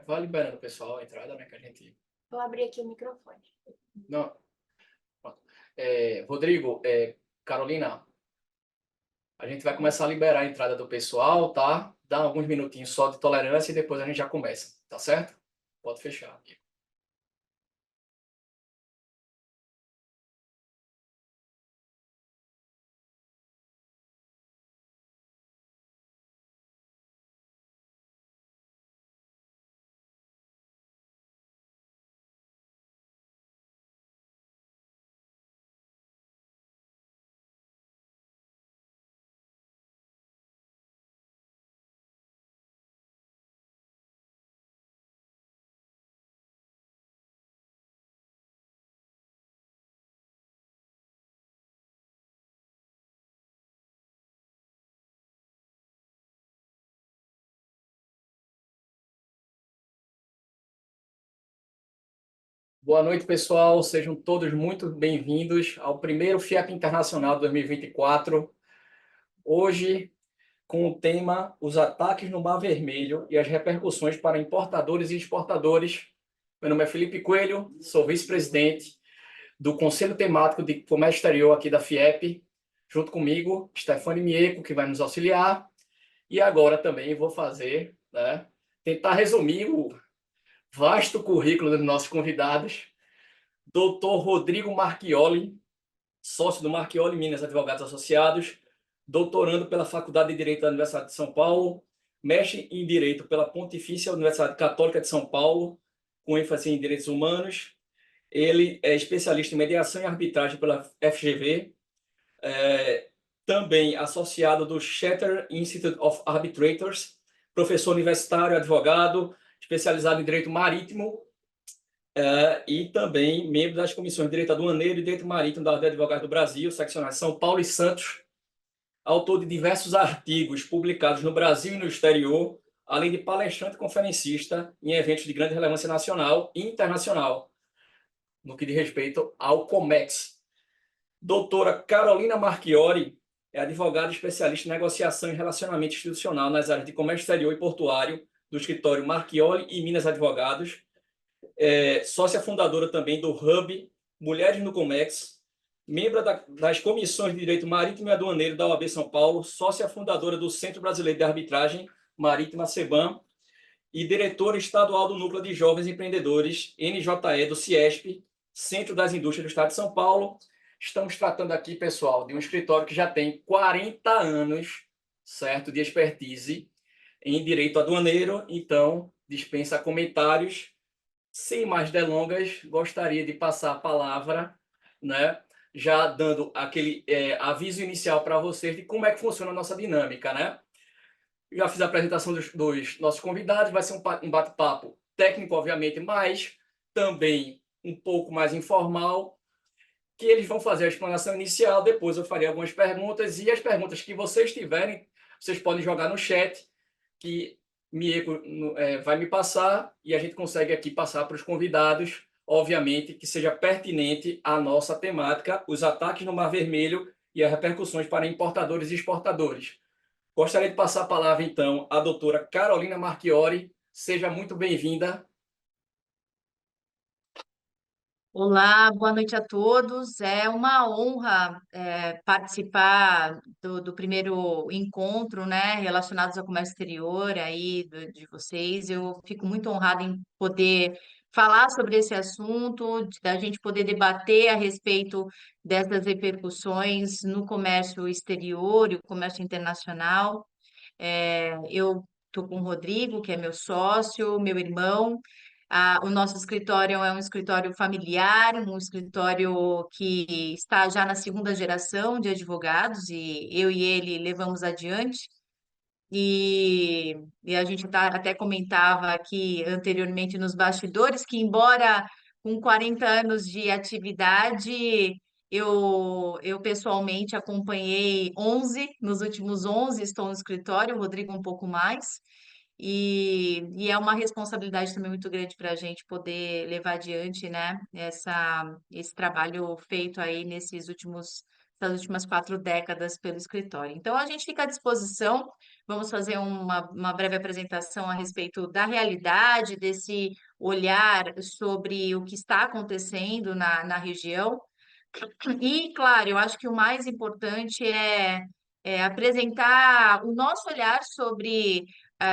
vai liberando o pessoal a entrada, né, que a gente... Vou abrir aqui o microfone. Não, pronto. Rodrigo, Carolina, a gente vai começar a liberar a entrada do pessoal, tá? Dá alguns minutinhos só de tolerância e depois a gente já começa, tá certo? Pode fechar. Boa noite, pessoal. Sejam todos muito bem-vindos ao primeiro FIEP Internacional 2024. Hoje, com o tema Os ataques no Mar Vermelho e as repercussões para importadores e exportadores. Meu nome é Felipe Coelho, sou vice-presidente do Conselho Temático de Comércio Exterior aqui da FIEP. Junto comigo, Stefane Mieco, que vai nos auxiliar. E agora também vou fazer, né, tentar resumir o vasto currículo dos nossos convidados. Doutor Rodrigo Marchioli, sócio do Marchioli Minas Advogados Associados, doutorando pela Faculdade de Direito da Universidade de São Paulo, mestre em Direito pela Pontifícia Universidade Católica de São Paulo, com ênfase em Direitos Humanos. Ele é especialista em mediação e arbitragem pela FGV, também associado do Shatter Institute of Arbitrators, professor universitário, advogado, especializado em Direito Marítimo, e também membro das comissões de Direito Aduaneiro e Direito Marítimo da Ordem de Advogados do Brasil, seccionais São Paulo e Santos, autor de diversos artigos publicados no Brasil e no exterior, além de palestrante e conferencista em eventos de grande relevância nacional e internacional, no que diz respeito ao COMEX. Doutora Carolina Marchiori é advogada especialista em negociação e relacionamento institucional nas áreas de comércio exterior e portuário do escritório Marchioli e Minas Advogados, sócia fundadora também do Hub Mulheres no Comex, membro das comissões de Direito Marítimo e Aduaneiro da OAB São Paulo, sócia fundadora do Centro Brasileiro de Arbitragem Marítima, CEBAM, e diretora estadual do Núcleo de Jovens Empreendedores, NJE, do CIESP, Centro das Indústrias do Estado de São Paulo. Estamos tratando aqui, pessoal, de um escritório que já tem 40 anos, certo, de expertise em direito aduaneiro, então dispensa comentários. Sem mais delongas, gostaria de passar a palavra, né, já dando aquele aviso inicial para vocês de como é que funciona a nossa dinâmica, né? Já fiz a apresentação dos nossos convidados, vai ser um bate-papo técnico, obviamente, mas também um pouco mais informal, que eles vão fazer a explanação inicial, depois eu farei algumas perguntas, e as perguntas que vocês tiverem, vocês podem jogar no chat, que Mieco vai me passar, e a gente consegue aqui passar para os convidados, obviamente, que seja pertinente à nossa temática, os ataques no Mar Vermelho e as repercussões para importadores e exportadores. Gostaria de passar a palavra, então, à doutora Carolina Marchiori. Seja muito bem-vinda. Olá, boa noite a todos. É uma honra participar do primeiro encontro, né, relacionados ao comércio exterior aí de vocês. Eu fico muito honrada em poder falar sobre esse assunto, da gente poder debater a respeito dessas repercussões no comércio exterior e o comércio internacional. Eu estou com o Rodrigo, que é meu sócio, meu irmão. O nosso escritório é um escritório familiar, um escritório que está já na segunda geração de advogados, e eu e ele levamos adiante. E a gente até comentava aqui anteriormente nos bastidores que, embora com 40 anos de atividade, eu pessoalmente acompanhei 11, nos últimos 11 estou no escritório, o Rodrigo um pouco mais, e é uma responsabilidade também muito grande para a gente poder levar adiante, né, esse trabalho feito aí nesses últimos das últimas 4 décadas pelo escritório. Então, a gente fica à disposição, vamos fazer uma breve apresentação a respeito da realidade, desse olhar sobre o que está acontecendo na região. E, claro, eu acho que o mais importante é apresentar o nosso olhar sobre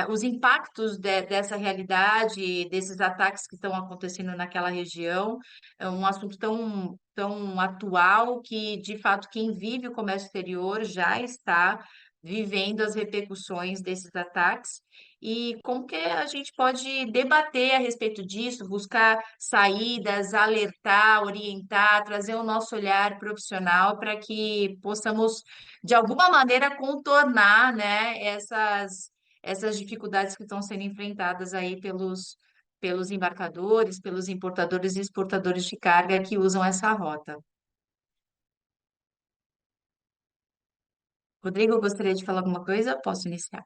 os impactos dessa realidade, desses ataques que estão acontecendo naquela região. É um assunto tão atual que, de fato, quem vive o comércio exterior já está vivendo as repercussões desses ataques. E como que a gente pode debater a respeito disso, buscar saídas, alertar, orientar, trazer o nosso olhar profissional para que possamos, de alguma maneira, contornar, né, essas dificuldades que estão sendo enfrentadas aí pelos embarcadores, pelos importadores e exportadores de carga que usam essa rota. Rodrigo, gostaria de falar alguma coisa? Posso iniciar?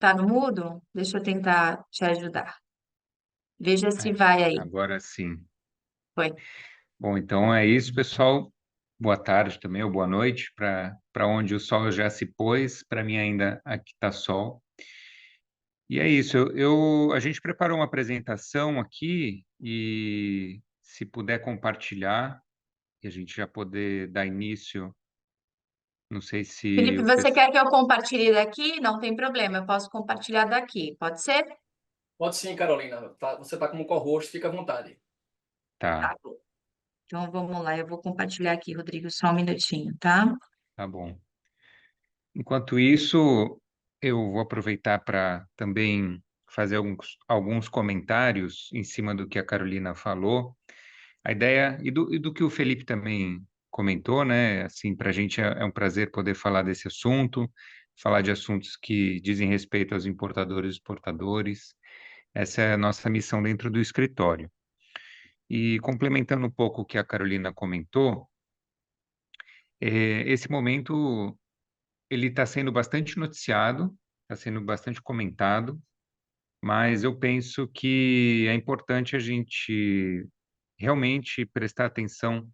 Tá no mudo? Deixa eu tentar te ajudar. Veja se É, vai aí. agora sim. Foi. Bom, então é isso, pessoal. Boa tarde também, ou boa noite, para onde o sol já se pôs. Para mim ainda aqui está sol. E é isso. A gente preparou uma apresentação aqui e se puder compartilhar, e a gente já poder dar início. Não sei se Felipe, o você pessoal. quer que eu compartilhe daqui? Não tem problema, eu posso compartilhar daqui. Pode ser? Pode sim, Carolina. Você está como co-host, fica à vontade. Tá, Tá bom. Então vamos lá, eu vou compartilhar aqui, Rodrigo, só um minutinho, tá? tá bom. Enquanto isso, eu vou aproveitar para também fazer alguns comentários em cima do que a Carolina falou. A ideia, e do que o Felipe também comentou, né? Assim, para a gente é um prazer poder falar desse assunto, falar de assuntos que dizem respeito aos importadores e exportadores. Essa é a nossa missão dentro do escritório. E complementando um pouco o que a Carolina comentou, esse momento ele está sendo bastante noticiado, está sendo bastante comentado, mas eu penso que é importante a gente realmente prestar atenção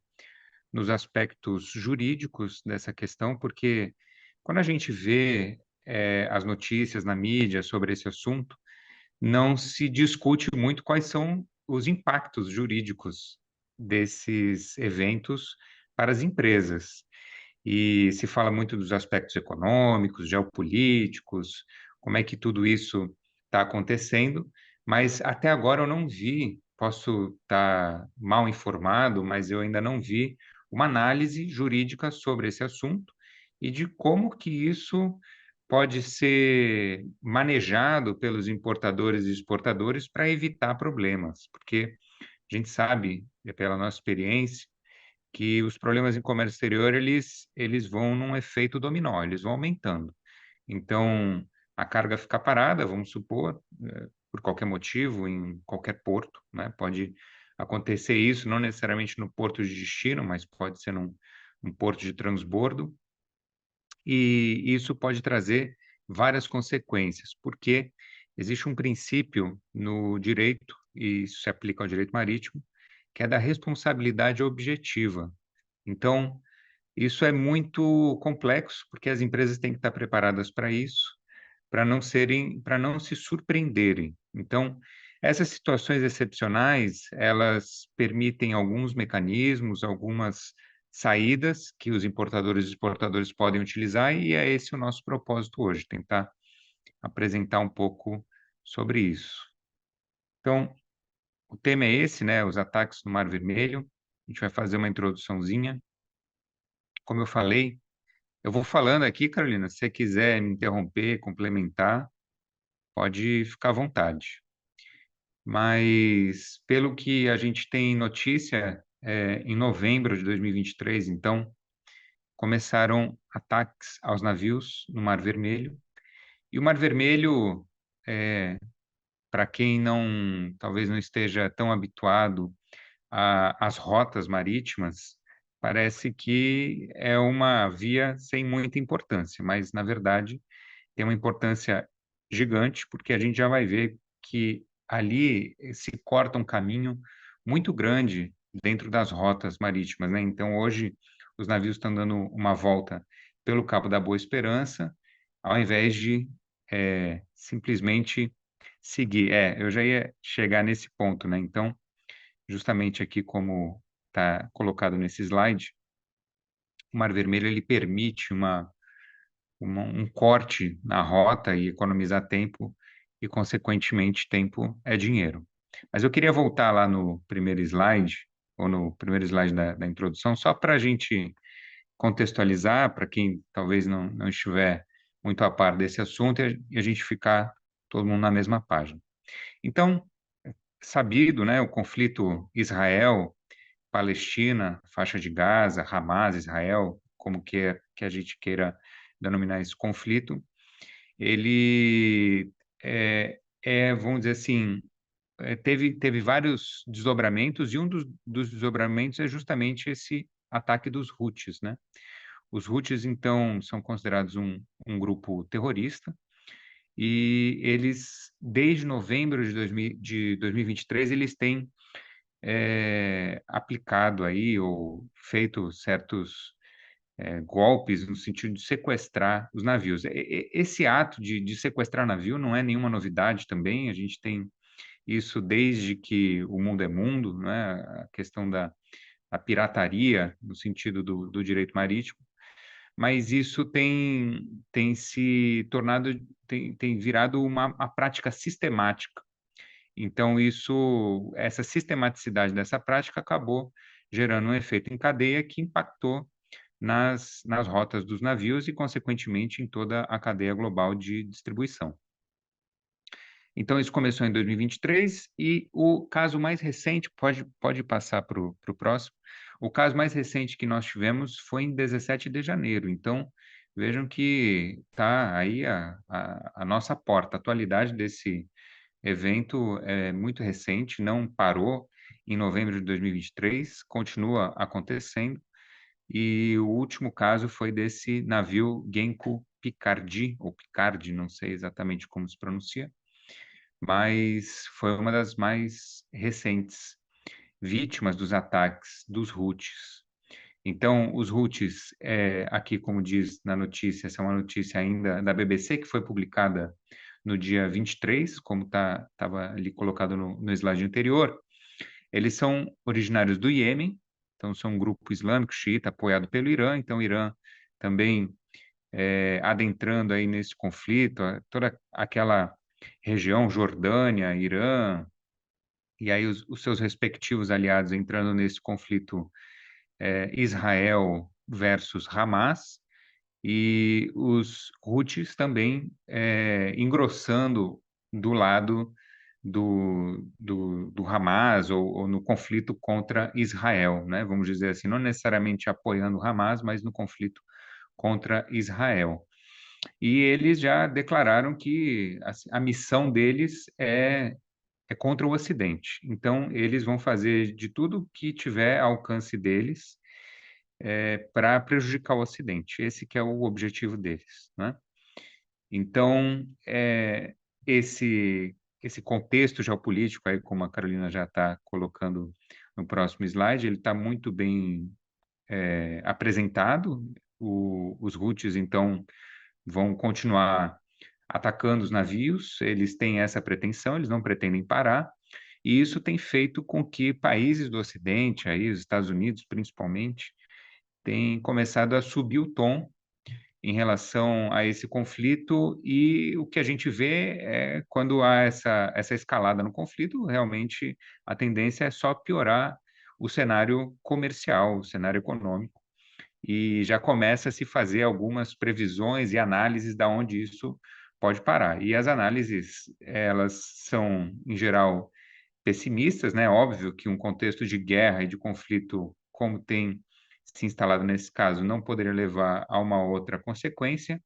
nos aspectos jurídicos dessa questão, porque quando a gente vê as notícias na mídia sobre esse assunto, não se discute muito quais são os impactos jurídicos desses eventos para as empresas. E se fala muito dos aspectos econômicos, geopolíticos, como é que tudo isso está acontecendo, mas até agora eu não vi, posso estar mal informado, mas eu ainda não vi uma análise jurídica sobre esse assunto e de como que isso pode ser manejado pelos importadores e exportadores para evitar problemas, porque a gente sabe, pela nossa experiência, que os problemas em comércio exterior, eles vão num efeito dominó, eles vão aumentando. Então, a carga fica parada, vamos supor, por qualquer motivo, em qualquer porto, né? Pode acontecer isso, não necessariamente no porto de destino, mas pode ser num porto de transbordo, e isso pode trazer várias consequências, porque existe um princípio no direito, e isso se aplica ao direito marítimo, que é da responsabilidade objetiva. Então, isso é muito complexo, porque as empresas têm que estar preparadas para isso, para não se surpreenderem. Então, essas situações excepcionais, elas permitem alguns mecanismos, algumas saídas que os importadores e exportadores podem utilizar, e é esse o nosso propósito hoje, tentar apresentar um pouco sobre isso. Então, o tema é esse, né? Os ataques no Mar Vermelho. A gente vai fazer uma introduçãozinha. Como eu falei, eu vou falando aqui, Carolina, se você quiser me interromper, complementar, pode ficar à vontade. Mas, pelo que a gente tem notícia, em novembro de 2023, então, começaram ataques aos navios no Mar Vermelho. E o Mar Vermelho, para quem não, talvez não esteja tão habituado às rotas marítimas, parece que é uma via sem muita importância, mas, na verdade, tem uma importância gigante, porque a gente já vai ver que ali se corta um caminho muito grande dentro das rotas marítimas, né? Então, hoje, os navios estão dando uma volta pelo Cabo da Boa Esperança, ao invés de simplesmente seguir. Eu já ia chegar nesse ponto, né? Então, justamente aqui como está colocado nesse slide, o Mar Vermelho ele permite um corte na rota e economizar tempo, e, consequentemente, tempo é dinheiro. Mas eu queria voltar lá no primeiro slide, ou no primeiro slide da introdução, só para a gente contextualizar, para quem talvez não estiver muito a par desse assunto, e a gente ficar todo mundo na mesma página. Então, sabido, né, o conflito Israel-Palestina, faixa de Gaza, Hamas, Israel, como que a gente queira denominar esse conflito, ele vamos dizer assim, teve vários desdobramentos, e um dos desdobramentos é justamente esse ataque dos Houthis, né? Os Houthis, então, são considerados um grupo terrorista, e eles, desde novembro de 2023, eles têm aplicado aí, ou feito certos golpes no sentido de sequestrar os navios. Esse ato de sequestrar navio não é nenhuma novidade também, a gente tem isso desde que o mundo é mundo, né? A questão da pirataria, no sentido do direito marítimo, mas isso tem se tornado, tem virado uma prática sistemática. Então, essa sistematicidade dessa prática acabou gerando um efeito em cadeia que impactou nas rotas dos navios e, consequentemente, em toda a cadeia global de distribuição. Então, isso começou em 2023, e o caso mais recente, pode passar para o próximo, o caso mais recente que nós tivemos foi em 17 de janeiro. Então, vejam que está aí a nossa porta. A atualidade desse evento é muito recente, não parou em novembro de 2023, continua acontecendo, e o último caso foi desse navio Genco Picardy, ou Picardy, não sei exatamente como se pronuncia, mas foi uma das mais recentes vítimas dos ataques dos Houthis. Então, os Houthis, aqui como diz na notícia, essa é uma notícia ainda da BBC, que foi publicada no dia 23, como estava ali colocado no slide anterior. Eles são originários do Iêmen, então são um grupo islâmico xiita apoiado pelo Irã. Então, o Irã também adentrando aí nesse conflito, toda aquela região, Jordânia, Irã, e aí os seus respectivos aliados entrando nesse conflito, Israel versus Hamas, e os Houthis também engrossando do lado do Hamas, ou no conflito contra Israel, né? Vamos dizer assim, não necessariamente apoiando o Hamas, mas no conflito contra Israel. E eles já declararam que a missão deles é contra o Ocidente. Então, eles vão fazer de tudo que tiver ao alcance deles para prejudicar o Ocidente. Esse que é o objetivo deles, né? Então, esse contexto geopolítico, aí, como a Carolina já está colocando no próximo slide, ele está muito bem apresentado. Os Houthis, então, vão continuar atacando os navios, eles têm essa pretensão, eles não pretendem parar, e isso tem feito com que países do Ocidente, aí, os Estados Unidos principalmente, tenham começado a subir o tom em relação a esse conflito, e o que a gente vê é quando há essa escalada no conflito, realmente a tendência é só piorar o cenário comercial, o cenário econômico, e já começa a se fazer algumas previsões e análises de onde isso pode parar. E as análises, elas são, em geral, pessimistas, né? Óbvio que um contexto de guerra e de conflito, como tem se instalado nesse caso, não poderia levar a uma outra consequência,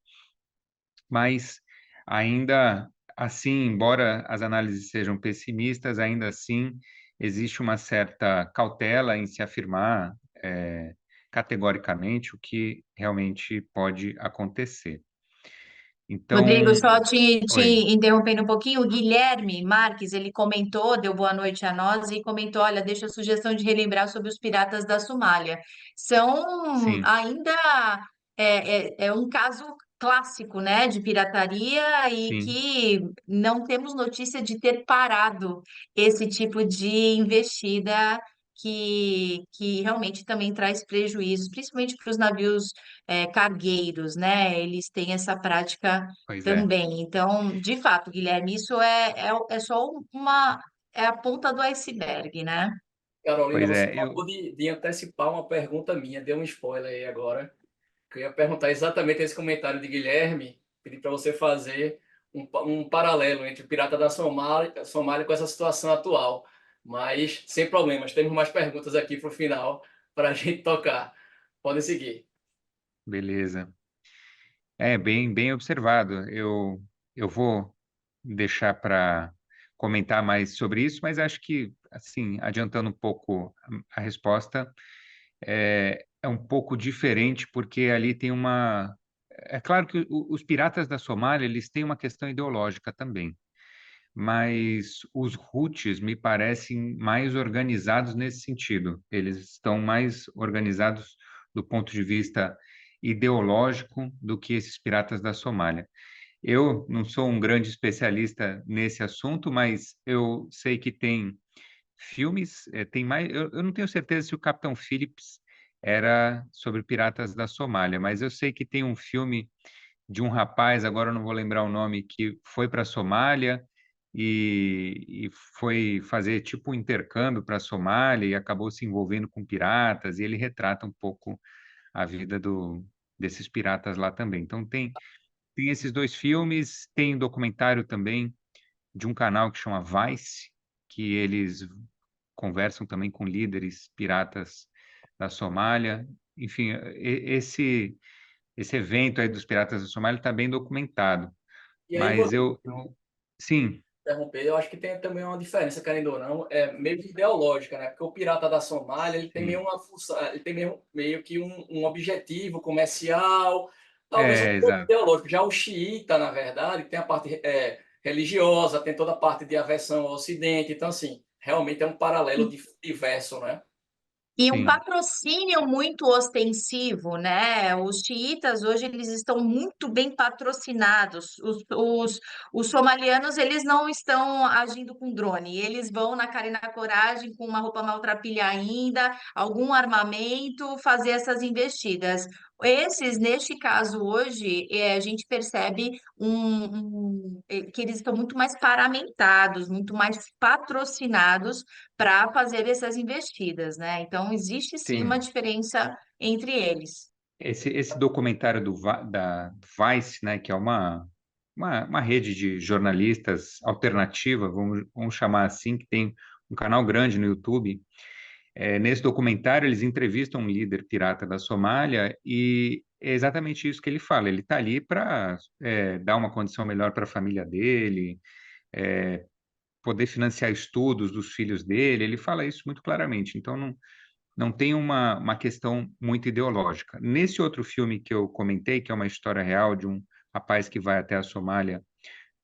mas ainda assim, embora as análises sejam pessimistas, ainda assim existe uma certa cautela em se afirmar categoricamente o que realmente pode acontecer. Rodrigo, Então, só te oi, interrompendo um pouquinho, o Guilherme Marques, ele comentou, deu boa noite a nós e comentou, olha, deixa a sugestão de relembrar sobre os piratas da Somália. São sim, ainda é um caso clássico, né, de pirataria e sim, que não temos notícia de ter parado esse tipo de investida que realmente também traz prejuízos, principalmente para os navios cargueiros, né? Eles têm essa prática pois é, também. Então, de fato, Guilherme, isso é só é a ponta do iceberg, né? Carolina, pois você é, acabou de antecipar uma pergunta minha, deu um spoiler aí agora, que eu ia perguntar exatamente esse comentário de Guilherme, pedir para você fazer um paralelo entre o Pirata da Somália com essa situação atual. Mas, sem problemas, temos mais perguntas aqui para o final, para a gente tocar. Podem seguir. beleza. É bem observado. Eu vou deixar para comentar mais sobre isso, mas acho que, assim, adiantando um pouco a resposta, é um pouco diferente, porque ali tem uma. É claro que os piratas da Somália, eles têm uma questão ideológica também, mas os Houthis me parecem mais organizados nesse sentido. Eles estão mais organizados do ponto de vista ideológico do que esses piratas da Somália. Eu não sou um grande especialista nesse assunto, mas eu sei que tem filmes, tem mais. Eu não tenho certeza se o Capitão Phillips era sobre piratas da Somália, mas eu sei que tem um filme de um rapaz, agora eu não vou lembrar o nome, que foi para a Somália e foi fazer tipo um intercâmbio para a Somália e acabou se envolvendo com piratas, e ele retrata um pouco a vida desses piratas lá também. Então tem esses dois filmes, tem documentário também de um canal que chama Vice, que eles conversam também com líderes piratas da Somália. Enfim, esse evento aí dos piratas da Somália está bem documentado. E aí, Mas Rodrigo, sim, interromper, eu acho que tem também uma diferença, querendo ou não, é meio que ideológica, né? Porque o pirata da Somália, ele tem meio sim, uma função, ele tem meio que um objetivo comercial, talvez um pouco exato. ideológico. Já o xiita, na verdade, tem a parte religiosa, tem toda a parte de aversão ao Ocidente, então, assim, realmente é um paralelo diverso, né? E um Sim, patrocínio muito ostensivo, né? Os xiitas hoje eles estão muito bem patrocinados. Os somalianos eles não estão agindo com drone, eles vão na cara e na coragem, com uma roupa maltrapilha ainda, algum armamento, fazer essas investidas. Esses, neste caso hoje, a gente percebe que eles estão muito mais paramentados, muito mais patrocinados para fazer essas investidas, né? Então, existe sim uma sim. diferença entre eles. Esse documentário da Vice, né, que é uma rede de jornalistas alternativa, vamos chamar assim, que tem um canal grande no YouTube. Nesse documentário, eles entrevistam um líder pirata da Somália e é exatamente isso que ele fala. Ele está ali para dar uma condição melhor para a família dele, poder financiar estudos dos filhos dele. Ele fala isso muito claramente. Então, não tem uma questão muito ideológica. Nesse outro filme que eu comentei, que é uma história real de um rapaz que vai até a Somália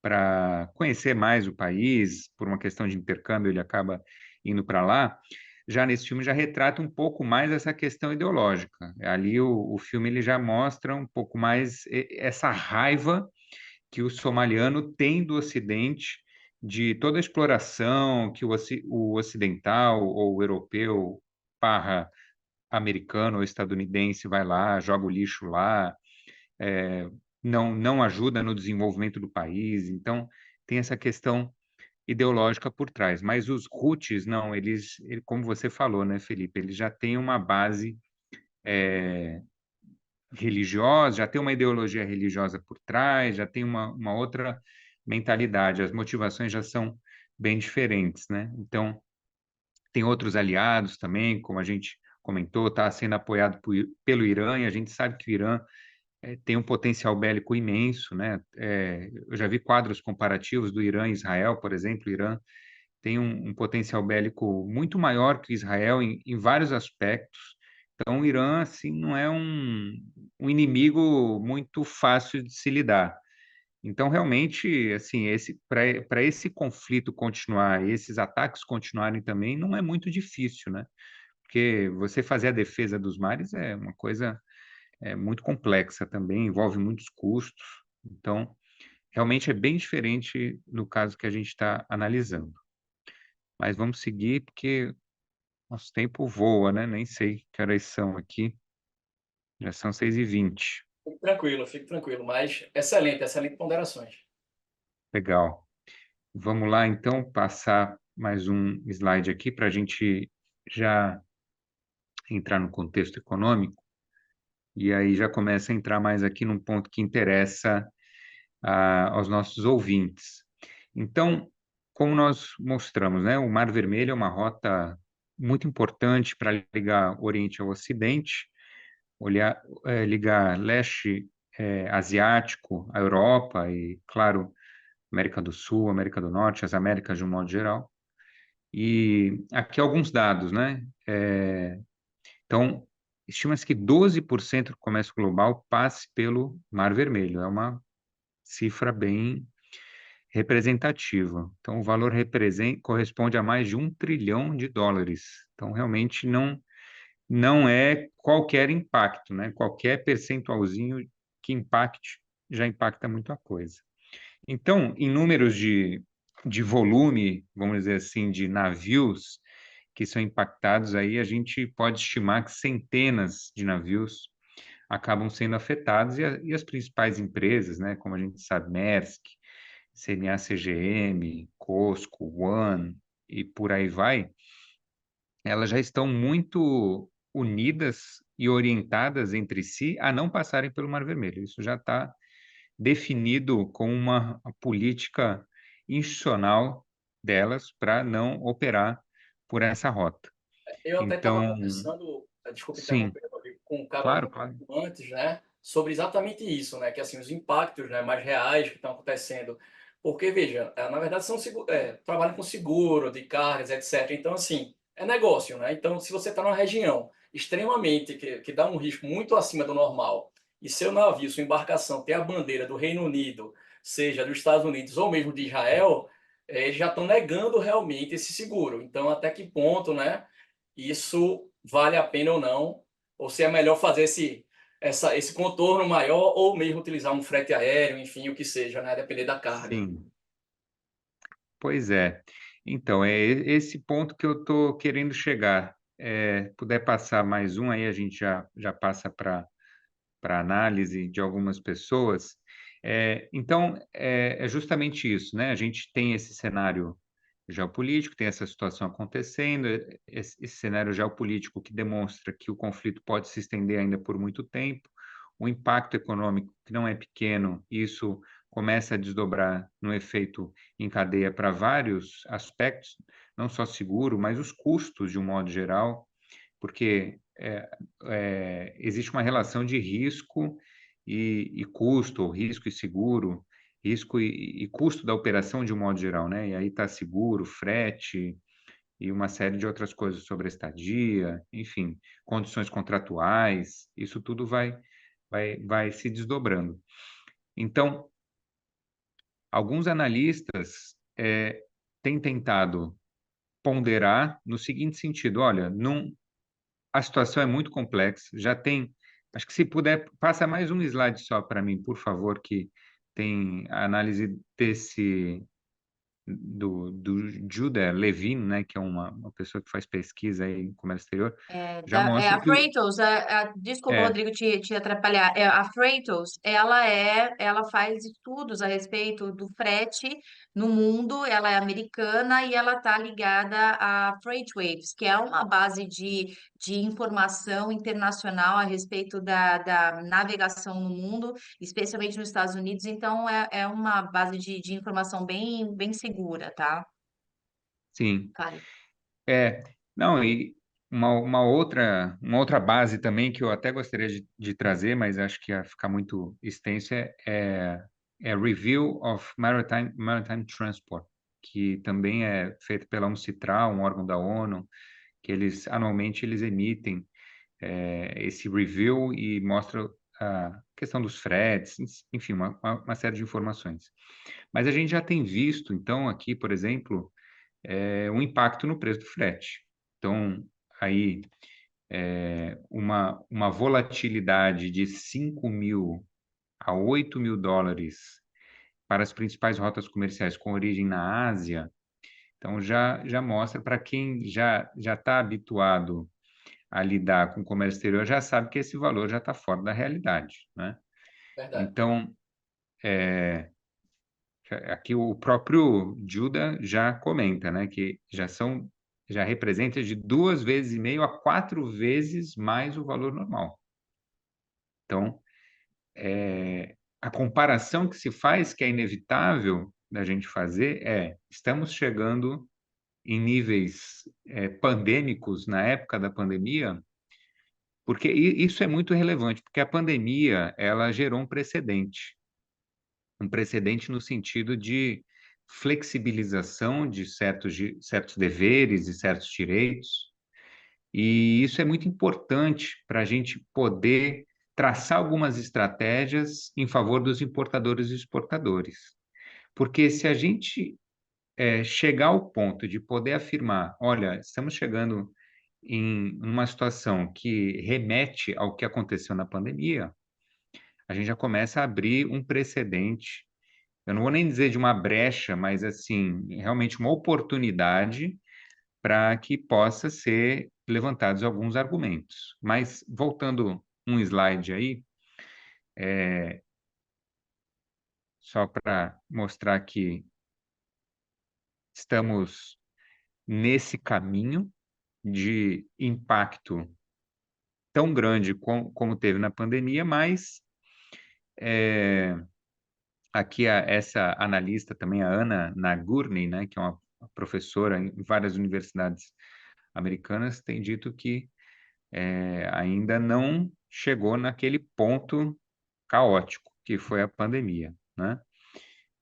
para conhecer mais o país, por uma questão de intercâmbio, ele acaba indo para lá. Já nesse filme já retrata um pouco mais essa questão ideológica. Ali o filme ele já mostra um pouco mais essa raiva que o somaliano tem do Ocidente, de toda a exploração que o ocidental ou o europeu barra americano ou estadunidense vai lá, joga o lixo lá, é, não ajuda no desenvolvimento do país. Então, tem essa questão ideológica por trás. Mas os Houthis, não, como você falou, né, Felipe, eles já têm uma base religiosa, já tem uma ideologia religiosa por trás, já tem uma outra mentalidade, as motivações já são bem diferentes, né? Então, tem outros aliados também, como a gente comentou, está sendo apoiado pelo Irã, e a gente sabe que o Irã tem um potencial bélico imenso, né? Eu já vi quadros comparativos do Irã e Israel, por exemplo. O Irã tem um potencial bélico muito maior que Israel em vários aspectos. Então, o Irã, assim, não é um inimigo muito fácil de se lidar. Então, realmente, assim, para esse conflito continuar, esses ataques continuarem também, não é muito difícil, né? Porque você fazer a defesa dos mares é uma coisa muito complexa também, envolve muitos custos. Então, realmente é bem diferente no caso que a gente está analisando. Mas vamos seguir, porque nosso tempo voa, né? Nem sei que horas são aqui. Já são 6h20. Fique tranquilo, mas excelente, excelente ponderações. Legal. Vamos lá, então, passar mais um slide aqui para a gente já entrar no contexto econômico. E aí já começa a entrar mais aqui num ponto que interessa aos nossos ouvintes. Então, como nós mostramos, né, o Mar Vermelho é uma rota muito importante para ligar o Oriente ao Ocidente, ligar leste asiático, a Europa e, claro, América do Sul, América do Norte, as Américas de um modo geral. E aqui alguns dados, né? Então, estima-se que 12% do comércio global passe pelo Mar Vermelho. É uma cifra bem representativa. Então, o valor corresponde a mais de US$ 1 trilhão. Então, realmente não é qualquer impacto, né? Qualquer percentualzinho que impacte já impacta muito a coisa. Então, em números de volume, vamos dizer assim, de navios que são impactados, aí a gente pode estimar que centenas de navios acabam sendo afetados e as principais empresas, né, como a gente sabe, Maersk, CMA CGM, COSCO, ONE e por aí vai, elas já estão muito unidas e orientadas entre si a não passarem pelo Mar Vermelho. Isso já está definido como uma política institucional delas para não operar por essa rota. Eu até estava Então, conversando, desculpa sim, interromper, Rodrigo, com o Cabo claro, claro. antes, né, sobre exatamente isso, né, que assim os impactos, né, mais reais que estão acontecendo, porque veja, na verdade trabalham com seguro de cargas, etc. Então assim é negócio, né? Então se você está numa região extremamente que dá um risco muito acima do normal e seu navio, sua embarcação tem a bandeira do Reino Unido, seja dos Estados Unidos ou mesmo de Israel, eles já estão negando realmente esse seguro. Então até que ponto, né? Isso vale a pena ou não, ou se é melhor fazer esse contorno maior, ou mesmo utilizar um frete aéreo, enfim, o que seja, né? Depender da carga. Sim, pois é. Então, é esse ponto que eu estou querendo chegar. Puder passar mais um, aí a gente já passa para análise de algumas pessoas. Então, é justamente isso, né? A gente tem esse cenário geopolítico, tem essa situação acontecendo, esse cenário geopolítico que demonstra que o conflito pode se estender ainda por muito tempo, o impacto econômico que não é pequeno, isso começa a desdobrar no efeito em cadeia para vários aspectos, não só seguro, mas os custos de um modo geral, porque existe uma relação de risco e custo, ou risco e seguro, risco e custo da operação de um modo geral, né? E aí está seguro, frete e uma série de outras coisas sobre a estadia, enfim, condições contratuais, isso tudo vai se desdobrando. Então, alguns analistas têm tentado ponderar no seguinte sentido: olha, não, a situação é muito complexa, já tem. Acho que se puder, passa mais um slide só para mim, por favor, que tem a análise do Judah Levin, né, que é uma pessoa que faz pesquisa aí em comércio exterior, já mostra A que Freightos, desculpa, é, Rodrigo, te atrapalhar. A Freightos, ela faz estudos a respeito do frete no mundo. Ela é americana e ela está ligada à Freightwaves, que é uma base de informação internacional a respeito da navegação no mundo, especialmente nos Estados Unidos. Então, é uma base de informação bem segura, tá? sim, Fale. é, não, e uma outra base também que eu até gostaria de trazer, mas acho que ia ficar muito extenso, é Review of Maritime Transport, que também é feito pela UNCITRAL, um órgão da ONU, que anualmente eles emitem esse review e mostra a questão dos fretes, enfim, uma série de informações. Mas a gente já tem visto, então, aqui, por exemplo, um impacto no preço do frete. Então, aí, uma volatilidade de 5.000 a 8.000 dólares para as principais rotas comerciais com origem na Ásia, então já mostra para quem já está habituado a lidar com o comércio exterior, já sabe que esse valor já está fora da realidade, né? Verdade. Então, aqui o próprio Judah já comenta, né, que já representa de 2,5 vezes a 4 vezes mais o valor normal. Então, a comparação que se faz, que é inevitável da gente fazer, estamos chegando em níveis pandêmicos na época da pandemia, porque isso é muito relevante, porque a pandemia ela gerou um precedente no sentido de flexibilização de certos deveres e certos direitos, e isso é muito importante para a gente poder traçar algumas estratégias em favor dos importadores e exportadores. Porque se a gente chegar ao ponto de poder afirmar, olha, estamos chegando em uma situação que remete ao que aconteceu na pandemia, a gente já começa a abrir um precedente. Eu não vou nem dizer de uma brecha, mas assim, realmente uma oportunidade para que possa ser levantados alguns argumentos. Mas voltando um slide aí, só para mostrar que estamos nesse caminho de impacto tão grande como teve na pandemia, mas aqui essa analista também, a Anna Nagurny, né, que é uma professora em várias universidades americanas, tem dito que ainda não chegou naquele ponto caótico que foi a pandemia, né?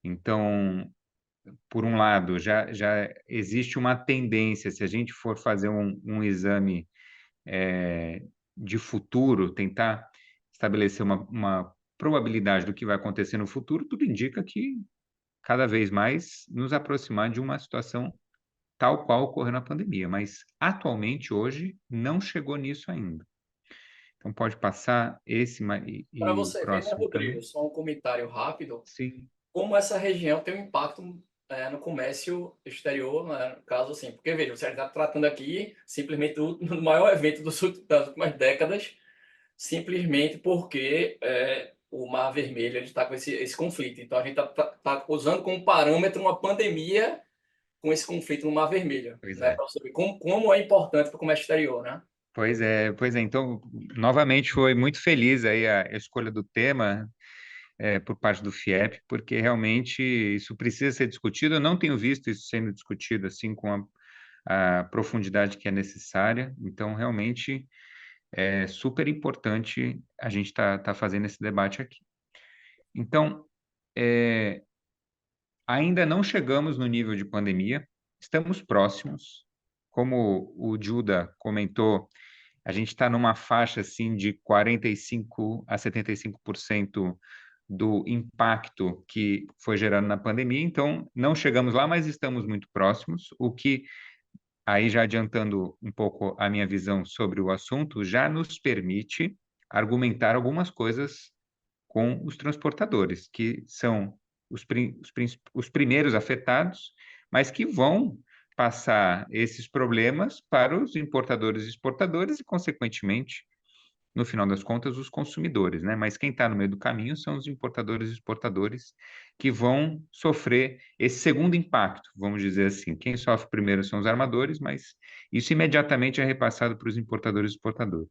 Então, por um lado, já existe uma tendência, se a gente for fazer um exame de futuro, tentar estabelecer uma probabilidade do que vai acontecer no futuro, tudo indica que cada vez mais nos aproximar de uma situação tal qual ocorreu na pandemia, mas atualmente, hoje, não chegou nisso ainda. Então, pode passar esse Para e o você ver, né, próximo Rodrigo, também? só um comentário rápido, Sim, como essa região tem um impacto no comércio exterior, né, no caso assim, porque veja, você está tratando aqui simplesmente do maior evento das últimas décadas, simplesmente porque o Mar Vermelho está com esse conflito. Então a gente está usando como parâmetro uma pandemia com esse conflito no Mar Vermelho, pois né, é. para você ver como é importante para o comércio exterior, né? Pois é. Então, novamente, foi muito feliz aí a escolha do tema por parte do FIEP, porque realmente isso precisa ser discutido. Eu não tenho visto isso sendo discutido assim com a profundidade que é necessária. Então, realmente, é super importante a gente tá fazendo esse debate aqui. Então, ainda não chegamos no nível de pandemia, estamos próximos. Como o Judah comentou, a gente está numa faixa assim de 45 a 75% do impacto que foi gerado na pandemia. Então, não chegamos lá, mas estamos muito próximos, o que, aí já adiantando um pouco a minha visão sobre o assunto, já nos permite argumentar algumas coisas com os transportadores, que são os primeiros afetados, mas que vão passar esses problemas para os importadores e exportadores e, consequentemente, no final das contas, os consumidores, né? Mas quem está no meio do caminho são os importadores e exportadores que vão sofrer esse segundo impacto, vamos dizer assim. Quem sofre primeiro são os armadores, mas isso imediatamente é repassado para os importadores e exportadores.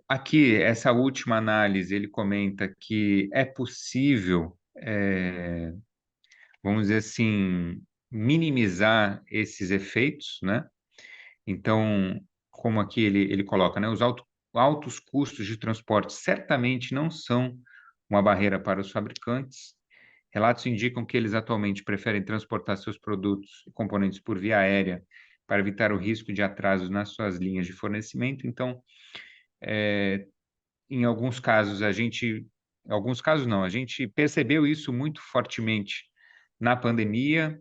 Aqui, essa última análise, ele comenta que é possível, vamos dizer assim, minimizar esses efeitos, né? Então, como aqui ele coloca, né, os altos custos de transporte certamente não são uma barreira para os fabricantes. Relatos indicam que eles atualmente preferem transportar seus produtos e componentes por via aérea para evitar o risco de atrasos nas suas linhas de fornecimento. Então, Em alguns casos, em alguns casos não, a gente percebeu isso muito fortemente na pandemia,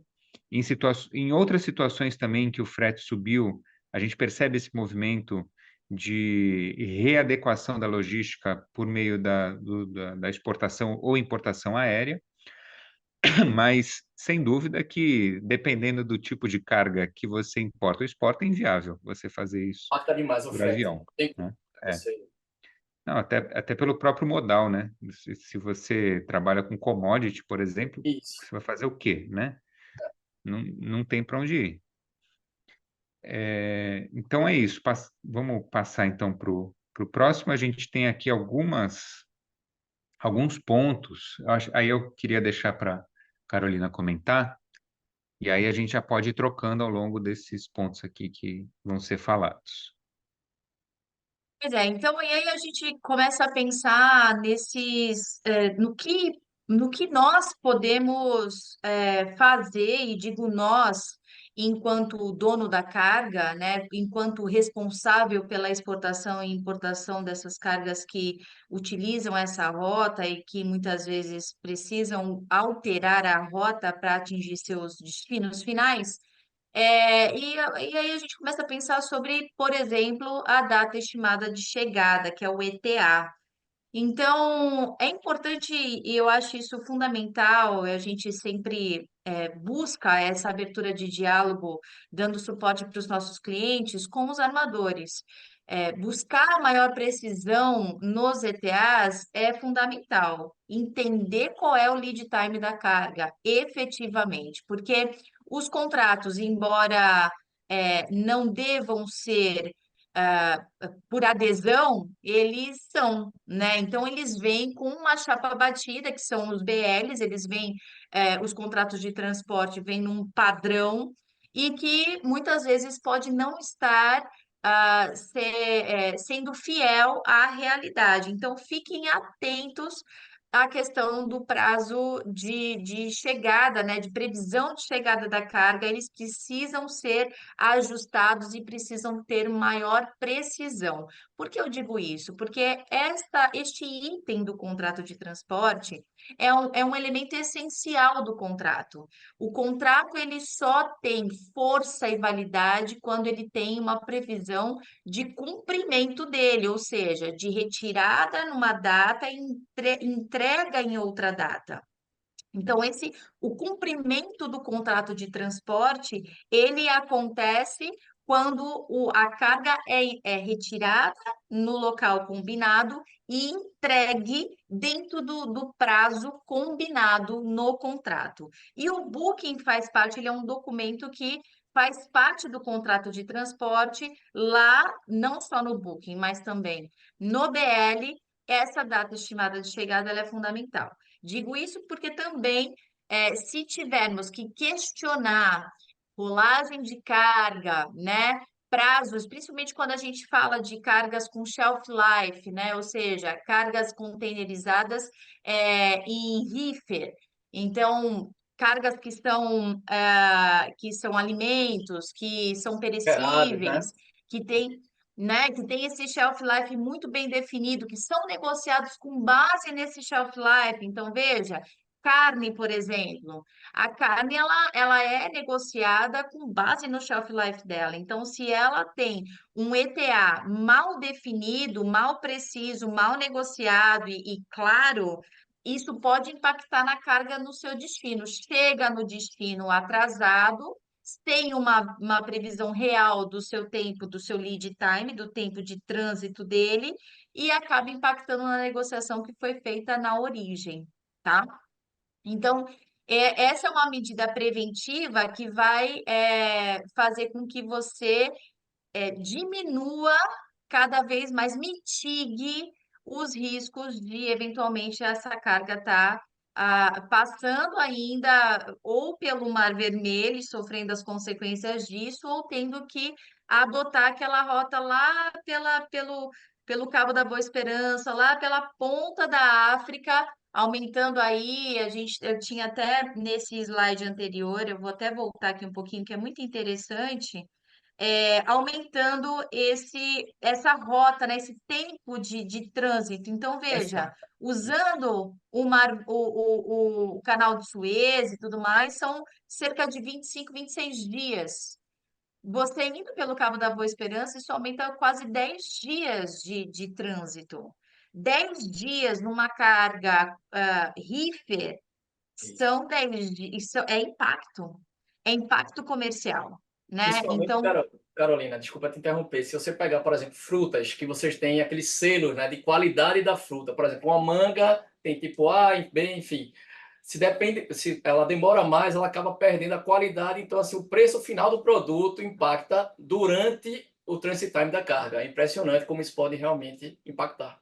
em outras situações também que o frete subiu, a gente percebe esse movimento de readequação da logística por meio da exportação ou importação aérea, mas sem dúvida que, dependendo do tipo de carga que você importa ou exporta, é inviável você fazer isso Impacta demais o por frete. avião, Tem né? como você. Não, até pelo próprio modal, né? Se você trabalha com commodity, por exemplo, Isso. você vai fazer o quê, né? Não tem para onde ir. Então é isso. Vamos passar então para o próximo. A gente tem aqui alguns pontos. Aí eu queria deixar para Carolina comentar, e aí a gente já pode ir trocando ao longo desses pontos aqui que vão ser falados. Pois é, então e aí a gente começa a pensar no que nós podemos fazer, e digo nós, enquanto dono da carga, né, enquanto responsável pela exportação e importação dessas cargas que utilizam essa rota e que muitas vezes precisam alterar a rota para atingir seus destinos finais. E aí a gente começa a pensar sobre, por exemplo, a data estimada de chegada, que é o ETA. Então, é importante, e eu acho isso fundamental, a gente sempre busca essa abertura de diálogo, dando suporte para os nossos clientes com os armadores. Buscar a maior precisão nos ETAs é fundamental. Entender qual é o lead time da carga, efetivamente, porque os contratos, embora não devam ser ah, por adesão, eles são, né? Então, eles vêm com uma chapa batida, que são os BLs, eles vêm, os contratos de transporte vêm num padrão e que muitas vezes pode não estar sendo fiel à realidade. Então, fiquem atentos à questão do prazo de chegada, né? De previsão de chegada da carga, eles precisam ser ajustados e precisam ter maior precisão. Por que eu digo isso? Porque este item do contrato de transporte é um elemento essencial do contrato. O contrato ele só tem força e validade quando ele tem uma previsão de cumprimento dele, ou seja, de retirada numa data e entrega em outra data. Então, o cumprimento do contrato de transporte, ele acontece quando a carga é retirada no local combinado e entregue dentro do prazo combinado no contrato. E o booking faz parte, ele é um documento que faz parte do contrato de transporte lá, não só no booking, mas também no BL, essa data estimada de chegada, ela é fundamental. Digo isso porque também, se tivermos que questionar rolagem de carga, né, prazos, principalmente quando a gente fala de cargas com shelf life, né, ou seja, cargas containerizadas em reefer. Então, cargas que são alimentos, que são Esperado, né? perecíveis, que têm que tem esse shelf life muito bem definido, que são negociados com base nesse shelf life. Então, veja, carne, por exemplo, a carne ela é negociada com base no shelf life dela. Então, se ela tem um ETA mal definido, mal preciso, mal negociado e claro, isso pode impactar na carga no seu destino. Chega no destino atrasado, tem uma previsão real do seu tempo, do seu lead time, do tempo de trânsito dele, e acaba impactando na negociação que foi feita na origem, tá? Então, essa é uma medida preventiva que vai fazer com que você diminua cada vez mais, mitigue os riscos de eventualmente essa carga estar passando ainda ou pelo Mar Vermelho, e sofrendo as consequências disso, ou tendo que adotar aquela rota lá pelo Cabo da Boa Esperança, lá pela ponta da África, aumentando aí, eu tinha até nesse slide anterior, eu vou até voltar aqui um pouquinho, que é muito interessante, aumentando essa rota, né, esse tempo de trânsito. Então, veja, Exato. usando o canal de Suez e tudo mais, são cerca de 25, 26 dias. Você indo pelo Cabo da Boa Esperança, isso aumenta quase 10 dias de trânsito. 10 dias numa carga reefer Isso. são 10 dias, isso é impacto comercial, né? Principalmente, Então, Carolina, desculpa te interromper. Se você pegar, por exemplo, frutas que vocês têm aqueles selos, né, de qualidade da fruta, por exemplo, uma manga tem tipo A, B, enfim. Se ela demora mais, ela acaba perdendo a qualidade. Então, assim, o preço final do produto impacta durante o transit time da carga. É impressionante como isso pode realmente impactar.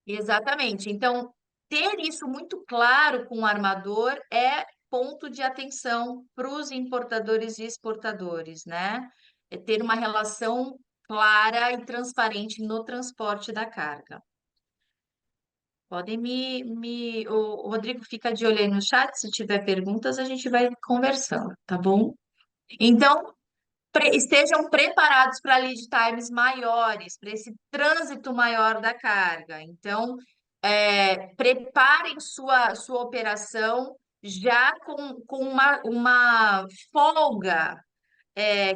exatamente. Então, ter isso muito claro com o armador é ponto de atenção para os importadores e exportadores, né? É ter uma relação clara e transparente no transporte da carga. Podem o Rodrigo fica de olho aí no chat, se tiver perguntas, a gente vai conversando, tá bom? Então, estejam preparados para lead times maiores, para esse trânsito maior da carga. Então, preparem sua operação já com uma folga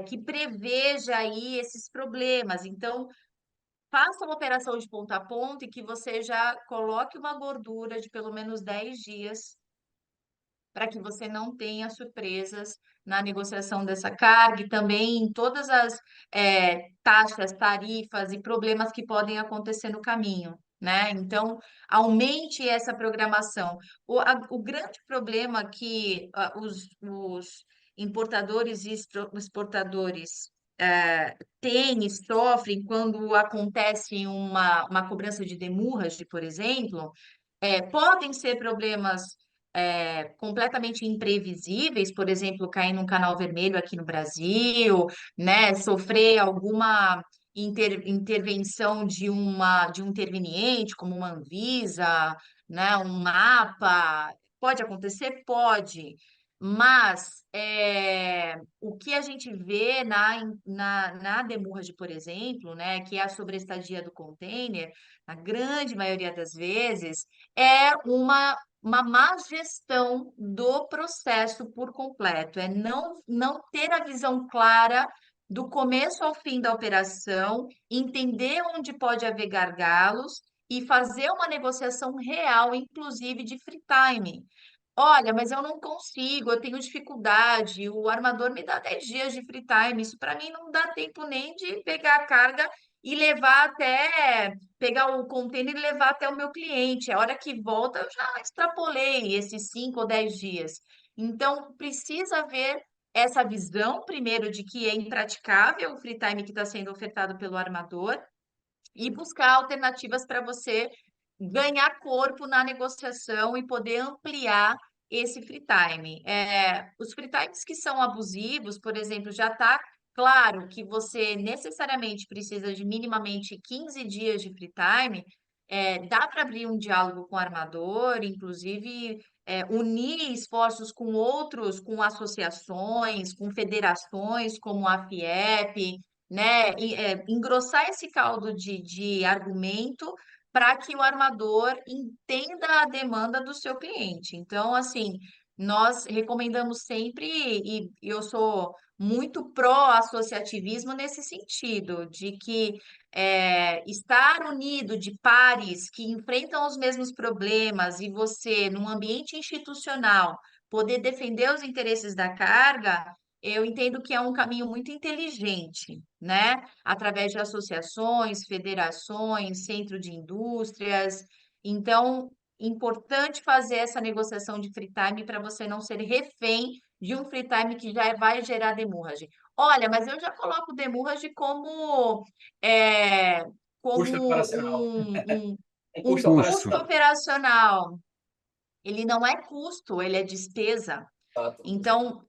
que preveja aí esses problemas. Então, faça uma operação de ponta a ponta e que você já coloque uma gordura de pelo menos 10 dias para que você não tenha surpresas na negociação dessa carga e também em todas as taxas, tarifas e problemas que podem acontecer no caminho, né? Então, aumente essa programação. O grande problema que os importadores e exportadores têm e sofrem quando acontece uma cobrança de demurrage, por exemplo, podem ser problemas completamente imprevisíveis, por exemplo, cair num canal vermelho aqui no Brasil, né, sofrer alguma intervenção de um interveniente, como uma Anvisa, né, um mapa. Pode acontecer? Pode. Mas o que a gente vê na demurrage, por exemplo, né, que é a sobreestadia do container, na grande maioria das vezes, é uma má gestão do processo por completo, é não ter a visão clara do começo ao fim da operação, entender onde pode haver gargalos e fazer uma negociação real, inclusive de free time. Olha, mas eu não consigo, eu tenho dificuldade, o armador me dá 10 dias de free time, isso para mim não dá tempo nem de pegar a carga e levar até pegar o container e levar até o meu cliente. A hora que volta, eu já extrapolei esses 5 ou 10 dias. Então, precisa haver essa visão, primeiro, de que é impraticável o free time que está sendo ofertado pelo armador e buscar alternativas para você ganhar corpo na negociação e poder ampliar esse free time. Os free times que são abusivos, por exemplo, já está claro que você necessariamente precisa de minimamente 15 dias de free time. Dá para abrir um diálogo com o armador, inclusive unir esforços com outros, com associações, com federações como a FIEP, né? Engrossar esse caldo de argumento para que o armador entenda a demanda do seu cliente. Então, assim, nós recomendamos sempre, e eu sou muito pró-associativismo nesse sentido, de que estar unido de pares que enfrentam os mesmos problemas e você, num ambiente institucional, poder defender os interesses da carga, eu entendo que é um caminho muito inteligente, né? Através de associações, federações, centro de indústrias. Então, importante fazer essa negociação de free time para você não ser refém de um free time que já vai gerar demurrage. Olha, mas eu já coloco demurrage como, é, Custo como operacional. Um um custo custo Custo. operacional. operacional. Ele não é custo, ele é despesa. Exato, exato. Então,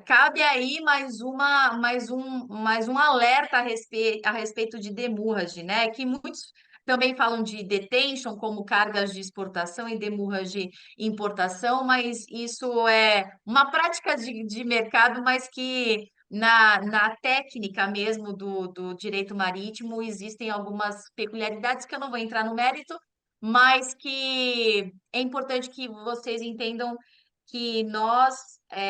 cabe aí mais um alerta a respeito de demurrage, né? Que muitos também falam de detention como cargas de exportação e demurrage de importação, mas isso é uma prática de mercado, mas que na técnica mesmo do direito marítimo, existem algumas peculiaridades que eu não vou entrar no mérito, mas que é importante que vocês entendam que nós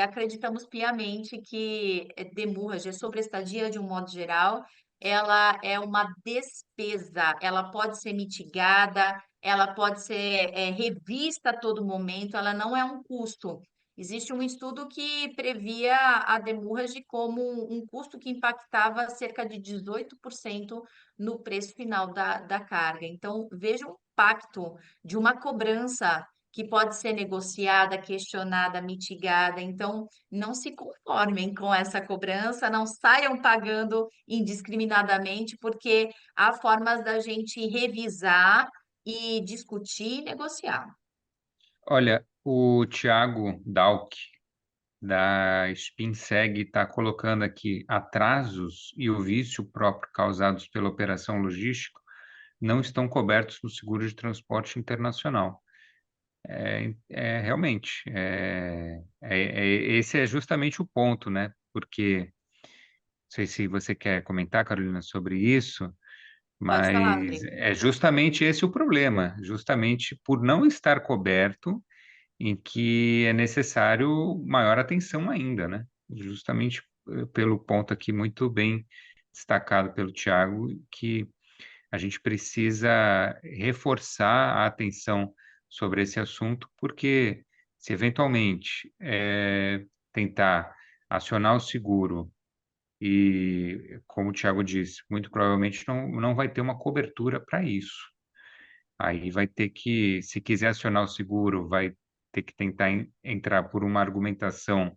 acreditamos piamente que demurragem, sobreestadia, de um modo geral, ela é uma despesa, ela pode ser mitigada, ela pode ser revista a todo momento, ela não é um custo. Existe um estudo que previa a demurrage como um custo que impactava cerca de 18% no preço final da carga. Então, veja o impacto de uma cobrança que pode ser negociada, questionada, mitigada. Então, não se conformem com essa cobrança, não saiam pagando indiscriminadamente, porque há formas da gente revisar e discutir e negociar. Olha, o Thiago Dalk, da Spinseg, está colocando aqui atrasos e o vício próprio causados pela operação logística não estão cobertos no seguro de transporte internacional. Realmente, esse é justamente o ponto, né? Porque, não sei se você quer comentar, Carolina, sobre isso, Pode falar, mas André. é justamente esse o problema, justamente por não estar coberto, em que é necessário maior atenção ainda, né? Justamente pelo ponto aqui muito bem destacado pelo Tiago, que a gente precisa reforçar a atenção sobre esse assunto, porque se eventualmente tentar acionar o seguro e, como o Tiago disse, muito provavelmente não vai ter uma cobertura para isso. Aí vai ter que, se quiser acionar o seguro, vai ter que tentar entrar por uma argumentação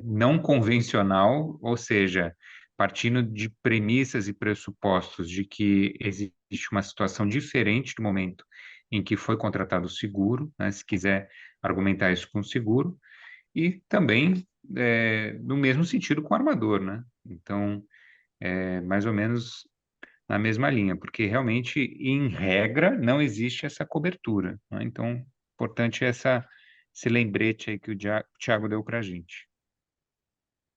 não convencional, ou seja, partindo de premissas e pressupostos de que existe uma situação diferente do momento em que foi contratado o seguro, né, se quiser argumentar isso com o seguro, e também no mesmo sentido com o armador, né? Então, mais ou menos na mesma linha, porque realmente, em regra, não existe essa cobertura, né? Então, importante esse lembrete aí que o Thiago deu para a gente.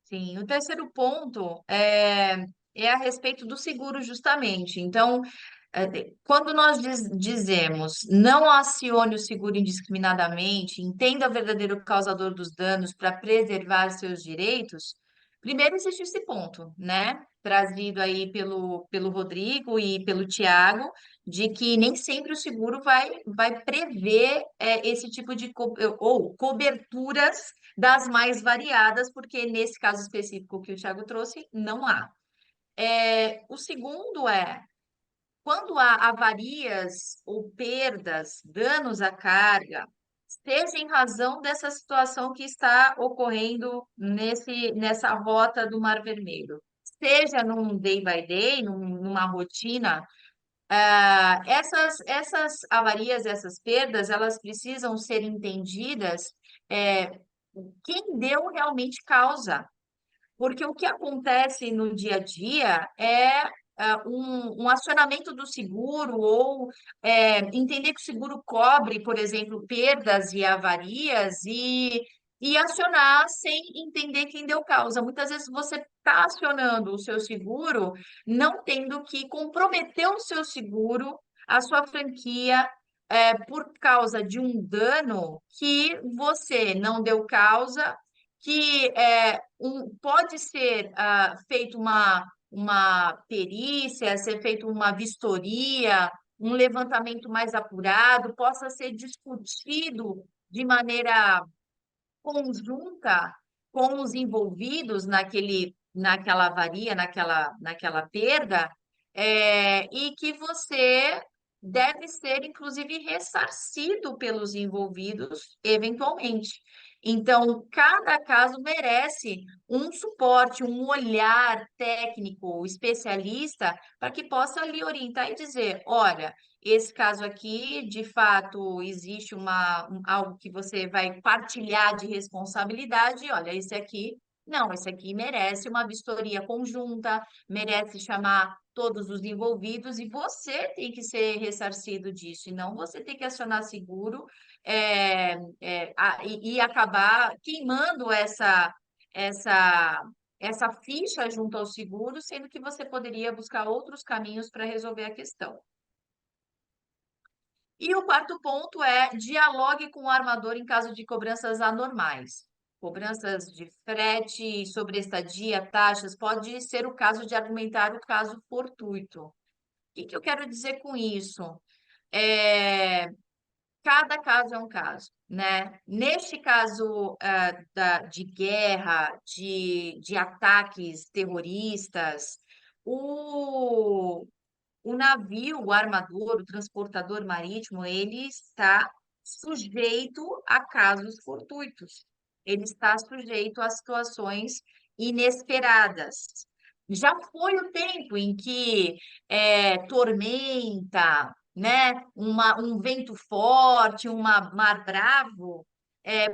Sim, o terceiro ponto é a respeito do seguro, justamente. Então, quando nós dizemos não acione o seguro indiscriminadamente, entenda o verdadeiro causador dos danos para preservar seus direitos, primeiro existe esse ponto, né? Trazido aí pelo Rodrigo e pelo Tiago, de que nem sempre o seguro vai prever esse tipo de ou coberturas das mais variadas, porque nesse caso específico que o Tiago trouxe, não há. O segundo quando há avarias ou perdas, danos à carga, seja em razão dessa situação que está ocorrendo nessa rota do Mar Vermelho, seja num day by day, numa rotina, essas avarias, essas perdas, elas precisam ser entendidas, é, quem deu realmente causa. Porque o que acontece no dia a dia é um acionamento do seguro ou entender que o seguro cobre, por exemplo, perdas e avarias e acionar sem entender quem deu causa. Muitas vezes você está acionando o seu seguro não tendo que comprometer o seu seguro, a sua franquia, por causa de um dano que você não deu causa, que pode ser feito uma perícia, ser feito uma vistoria, um levantamento mais apurado, possa ser discutido de maneira conjunta com os envolvidos naquela avaria, naquela perda, e que você deve ser, inclusive, ressarcido pelos envolvidos, eventualmente. Então, cada caso merece um suporte, um olhar técnico, especialista, para que possa lhe orientar e dizer: olha, esse caso aqui, de fato, existe algo que você vai partilhar de responsabilidade. Olha, esse aqui, não, esse aqui merece uma vistoria conjunta, merece chamar todos os envolvidos e você tem que ser ressarcido disso, e não você tem que acionar seguro e acabar queimando essa ficha junto ao seguro, sendo que você poderia buscar outros caminhos para resolver a questão. E o quarto ponto é dialogue com o armador em caso de cobranças anormais. Cobranças de frete, sobreestadia, taxas, pode ser o caso de argumentar o caso fortuito. O que eu quero dizer com isso? Cada caso é um caso, né? Neste caso de guerra, de ataques terroristas, o navio, o armador, o transportador marítimo, ele está sujeito a casos fortuitos. Ele está sujeito a situações inesperadas. Já foi o tempo em que tormenta, né, um vento forte, um mar bravo,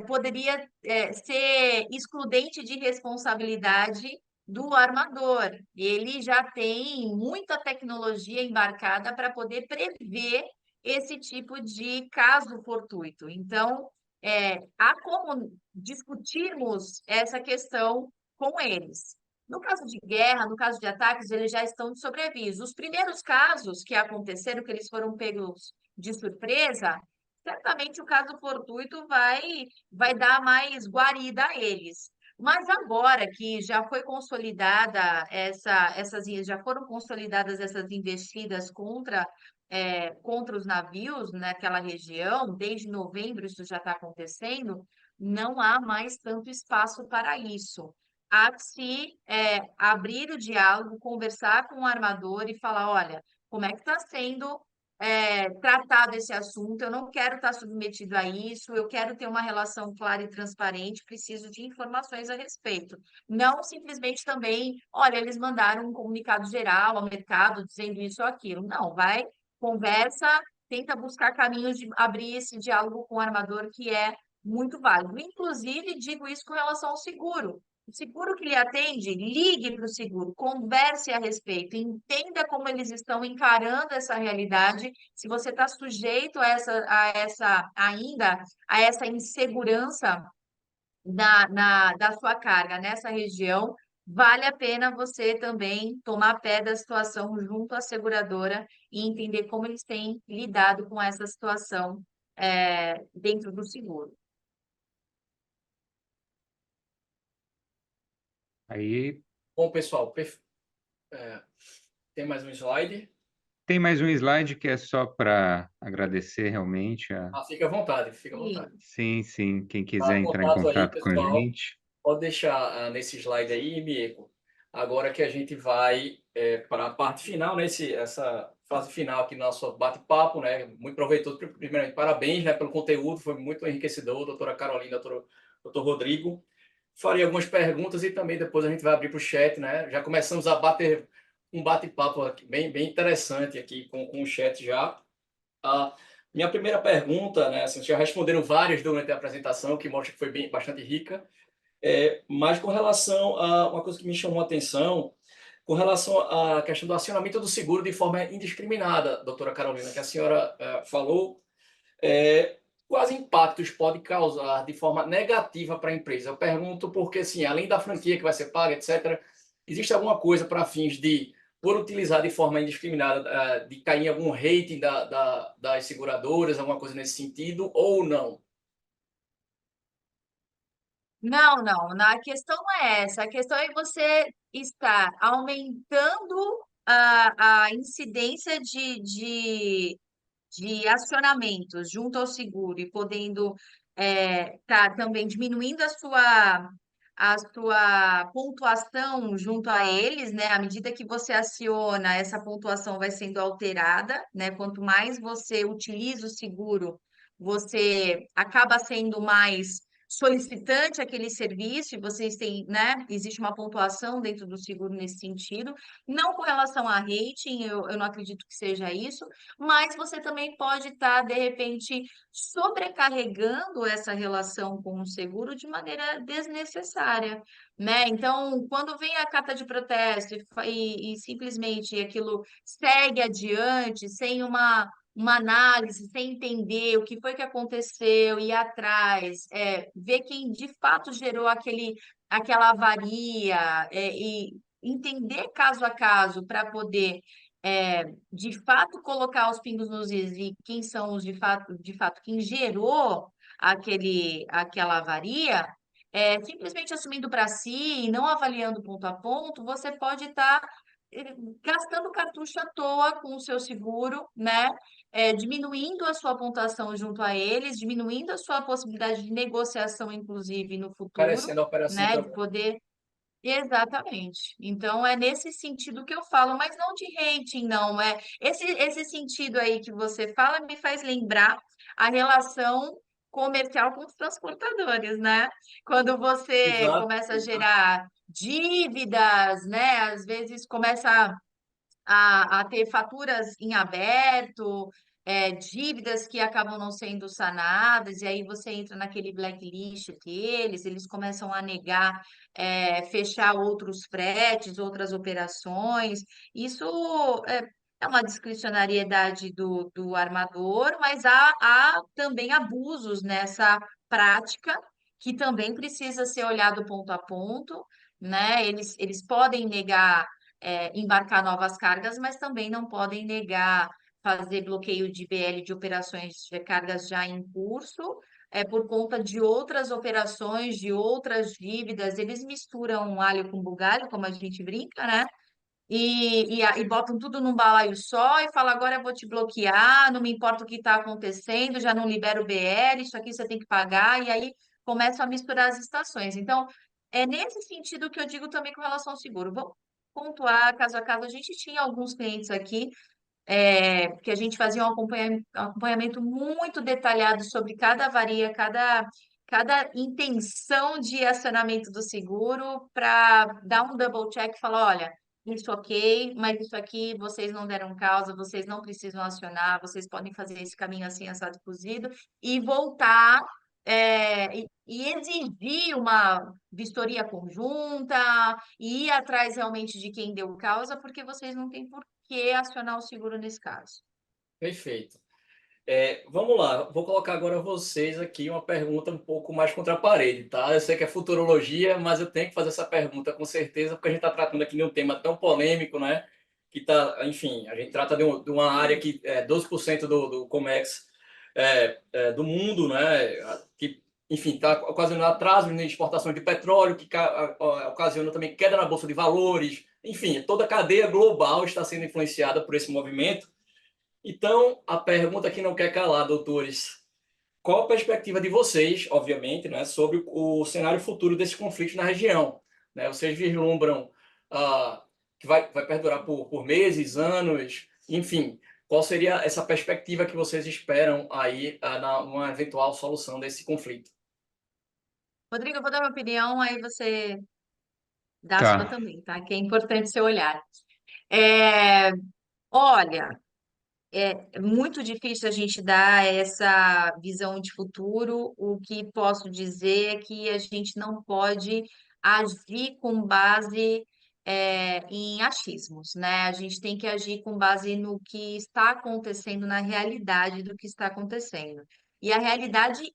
poderia ser excludente de responsabilidade do armador. Ele já tem muita tecnologia embarcada para poder prever esse tipo de caso fortuito. Então, há como discutirmos essa questão com eles. No caso de guerra, no caso de ataques, eles já estão de sobreaviso. Os primeiros casos que aconteceram, que eles foram pegos de surpresa, certamente o caso fortuito vai dar mais guarida a eles. Mas agora que já foi consolidada já foram consolidadas essas investidas contra os navios naquela região, desde novembro isso já está acontecendo, não há mais tanto espaço para isso. Há que se abrir o diálogo, conversar com o armador e falar, olha, como é que está sendo tratado esse assunto, eu não quero estar submetido a isso, eu quero ter uma relação clara e transparente, preciso de informações a respeito. Não simplesmente também, olha, eles mandaram um comunicado geral ao mercado dizendo isso ou aquilo. Não, vai, conversa, tenta buscar caminhos de abrir esse diálogo com o armador, que é muito válido. Inclusive, digo isso com relação ao seguro. O seguro que lhe atende, ligue para o seguro, converse a respeito, entenda como eles estão encarando essa realidade, se você está sujeito a essa insegurança da sua carga nessa região, vale a pena você também tomar pé da situação junto à seguradora e entender como eles têm lidado com essa situação dentro do seguro. Aí Bom, pessoal, tem mais um slide? tem mais um slide que é só para agradecer realmente Fica à vontade, fica à vontade. Sim, quem Tá, quiser entrar em contato aí, contato com a pessoal. gente. Pode deixar nesse slide aí, Mieko. Agora que a gente vai para a parte final, né? Essa fase final aqui do nosso bate-papo, né? Muito proveitoso. Primeiramente, parabéns, né, pelo conteúdo, foi muito enriquecedor, doutora Carolina, doutor Rodrigo. Farei algumas perguntas e também depois a gente vai abrir para o chat, né? Já começamos a bater um bate-papo aqui, bem interessante aqui com o chat já. Minha primeira pergunta, né? Assim, vocês já responderam várias durante a apresentação, que mostra que foi bastante rica. Mas com relação a uma coisa que me chamou a atenção, com relação à questão do acionamento do seguro de forma indiscriminada, doutora Carolina, que a senhora falou, quais impactos pode causar de forma negativa para a empresa? Eu pergunto porque, assim, além da franquia que vai ser paga, etc., existe alguma coisa para fins de, por utilizar de forma indiscriminada, de cair em algum rating das seguradoras, alguma coisa nesse sentido, ou não? Não, a questão não é essa. A questão é você estar aumentando a incidência de acionamentos junto ao seguro e podendo tá também diminuindo a sua pontuação junto a eles, né? À medida que você aciona, essa pontuação vai sendo alterada, né? Quanto mais você utiliza o seguro, você acaba sendo mais solicitante aquele serviço, e vocês têm, né? Existe uma pontuação dentro do seguro nesse sentido. Não com relação a rating, eu não acredito que seja isso, mas você também pode estar, de repente, sobrecarregando essa relação com o seguro de maneira desnecessária, né? Então, quando vem a carta de protesto e simplesmente aquilo segue adiante, sem uma análise, sem entender o que foi que aconteceu, ir atrás, ver quem de fato gerou aquela avaria e entender caso a caso para poder de fato colocar os pingos nos is e quem são os de fato quem gerou aquela avaria, simplesmente assumindo para si e não avaliando ponto a ponto, você pode estar gastando cartucho à toa com o seu seguro, né? Diminuindo a sua pontuação junto a eles, diminuindo a sua possibilidade de negociação, inclusive no futuro, Carecendo a operação né? De também. poder. Exatamente. Então é nesse sentido que eu falo, mas não de rating, não. Esse sentido aí que você fala me faz lembrar a relação comercial com os transportadores, né? Quando você Exato, começa a exato. gerar dívidas, né? Às vezes começa a ter faturas em aberto, dívidas que acabam não sendo sanadas, e aí você entra naquele blacklist deles, eles começam a negar, fechar outros fretes, outras operações. Isso é uma discricionariedade do armador, mas há também abusos nessa prática, que também precisa ser olhado ponto a ponto, né? Eles podem negar embarcar novas cargas, mas também não podem negar fazer bloqueio de BL de operações de cargas já em curso, por conta de outras operações, de outras dívidas. Eles misturam alho com bugalho, como a gente brinca, né? E botam tudo num balaio só e falam, agora eu vou te bloquear, não me importa o que está acontecendo, já não libero o BL, isso aqui você tem que pagar, e aí começam a misturar as estações. Então, é nesse sentido que eu digo também com relação ao seguro. Vamos pontuar caso a caso. A gente tinha alguns clientes aqui que a gente fazia um acompanhamento muito detalhado sobre cada avaria, cada intenção de acionamento do seguro, para dar um double check e falar, olha, isso ok, mas isso aqui vocês não deram causa, vocês não precisam acionar, vocês podem fazer esse caminho assim, assado cozido, e voltar e exigir uma vistoria conjunta, e ir atrás realmente de quem deu causa, porque vocês não têm por que acionar o seguro nesse caso. Perfeito. Vamos lá, vou colocar agora vocês aqui uma pergunta um pouco mais contra a parede, tá? Eu sei que é futurologia, mas eu tenho que fazer essa pergunta com certeza, porque a gente está tratando aqui de um tema tão polêmico, né? Que tá, enfim, a gente trata de uma área que é 12% do Comex do mundo, né? Que, enfim, está ocasionando atraso na exportação de petróleo, que ocasiona também queda na bolsa de valores. Enfim, toda a cadeia global está sendo influenciada por esse movimento. Então, a pergunta que não quer calar, doutores, qual a perspectiva de vocês, obviamente, né, sobre o cenário futuro desses conflitos na região? Né? Vocês vislumbram que vai perdurar por meses, anos, enfim, qual seria essa perspectiva que vocês esperam aí numa eventual solução desse conflito? Rodrigo, eu vou dar minha opinião, aí você dá a sua Tá, também, tá? Que é importante seu olhar. É, olha, é muito difícil a gente dar essa visão de futuro. O que posso dizer é que a gente não pode agir com base em achismos, né? A gente tem que agir com base no que está acontecendo, na realidade do que está acontecendo. E a realidade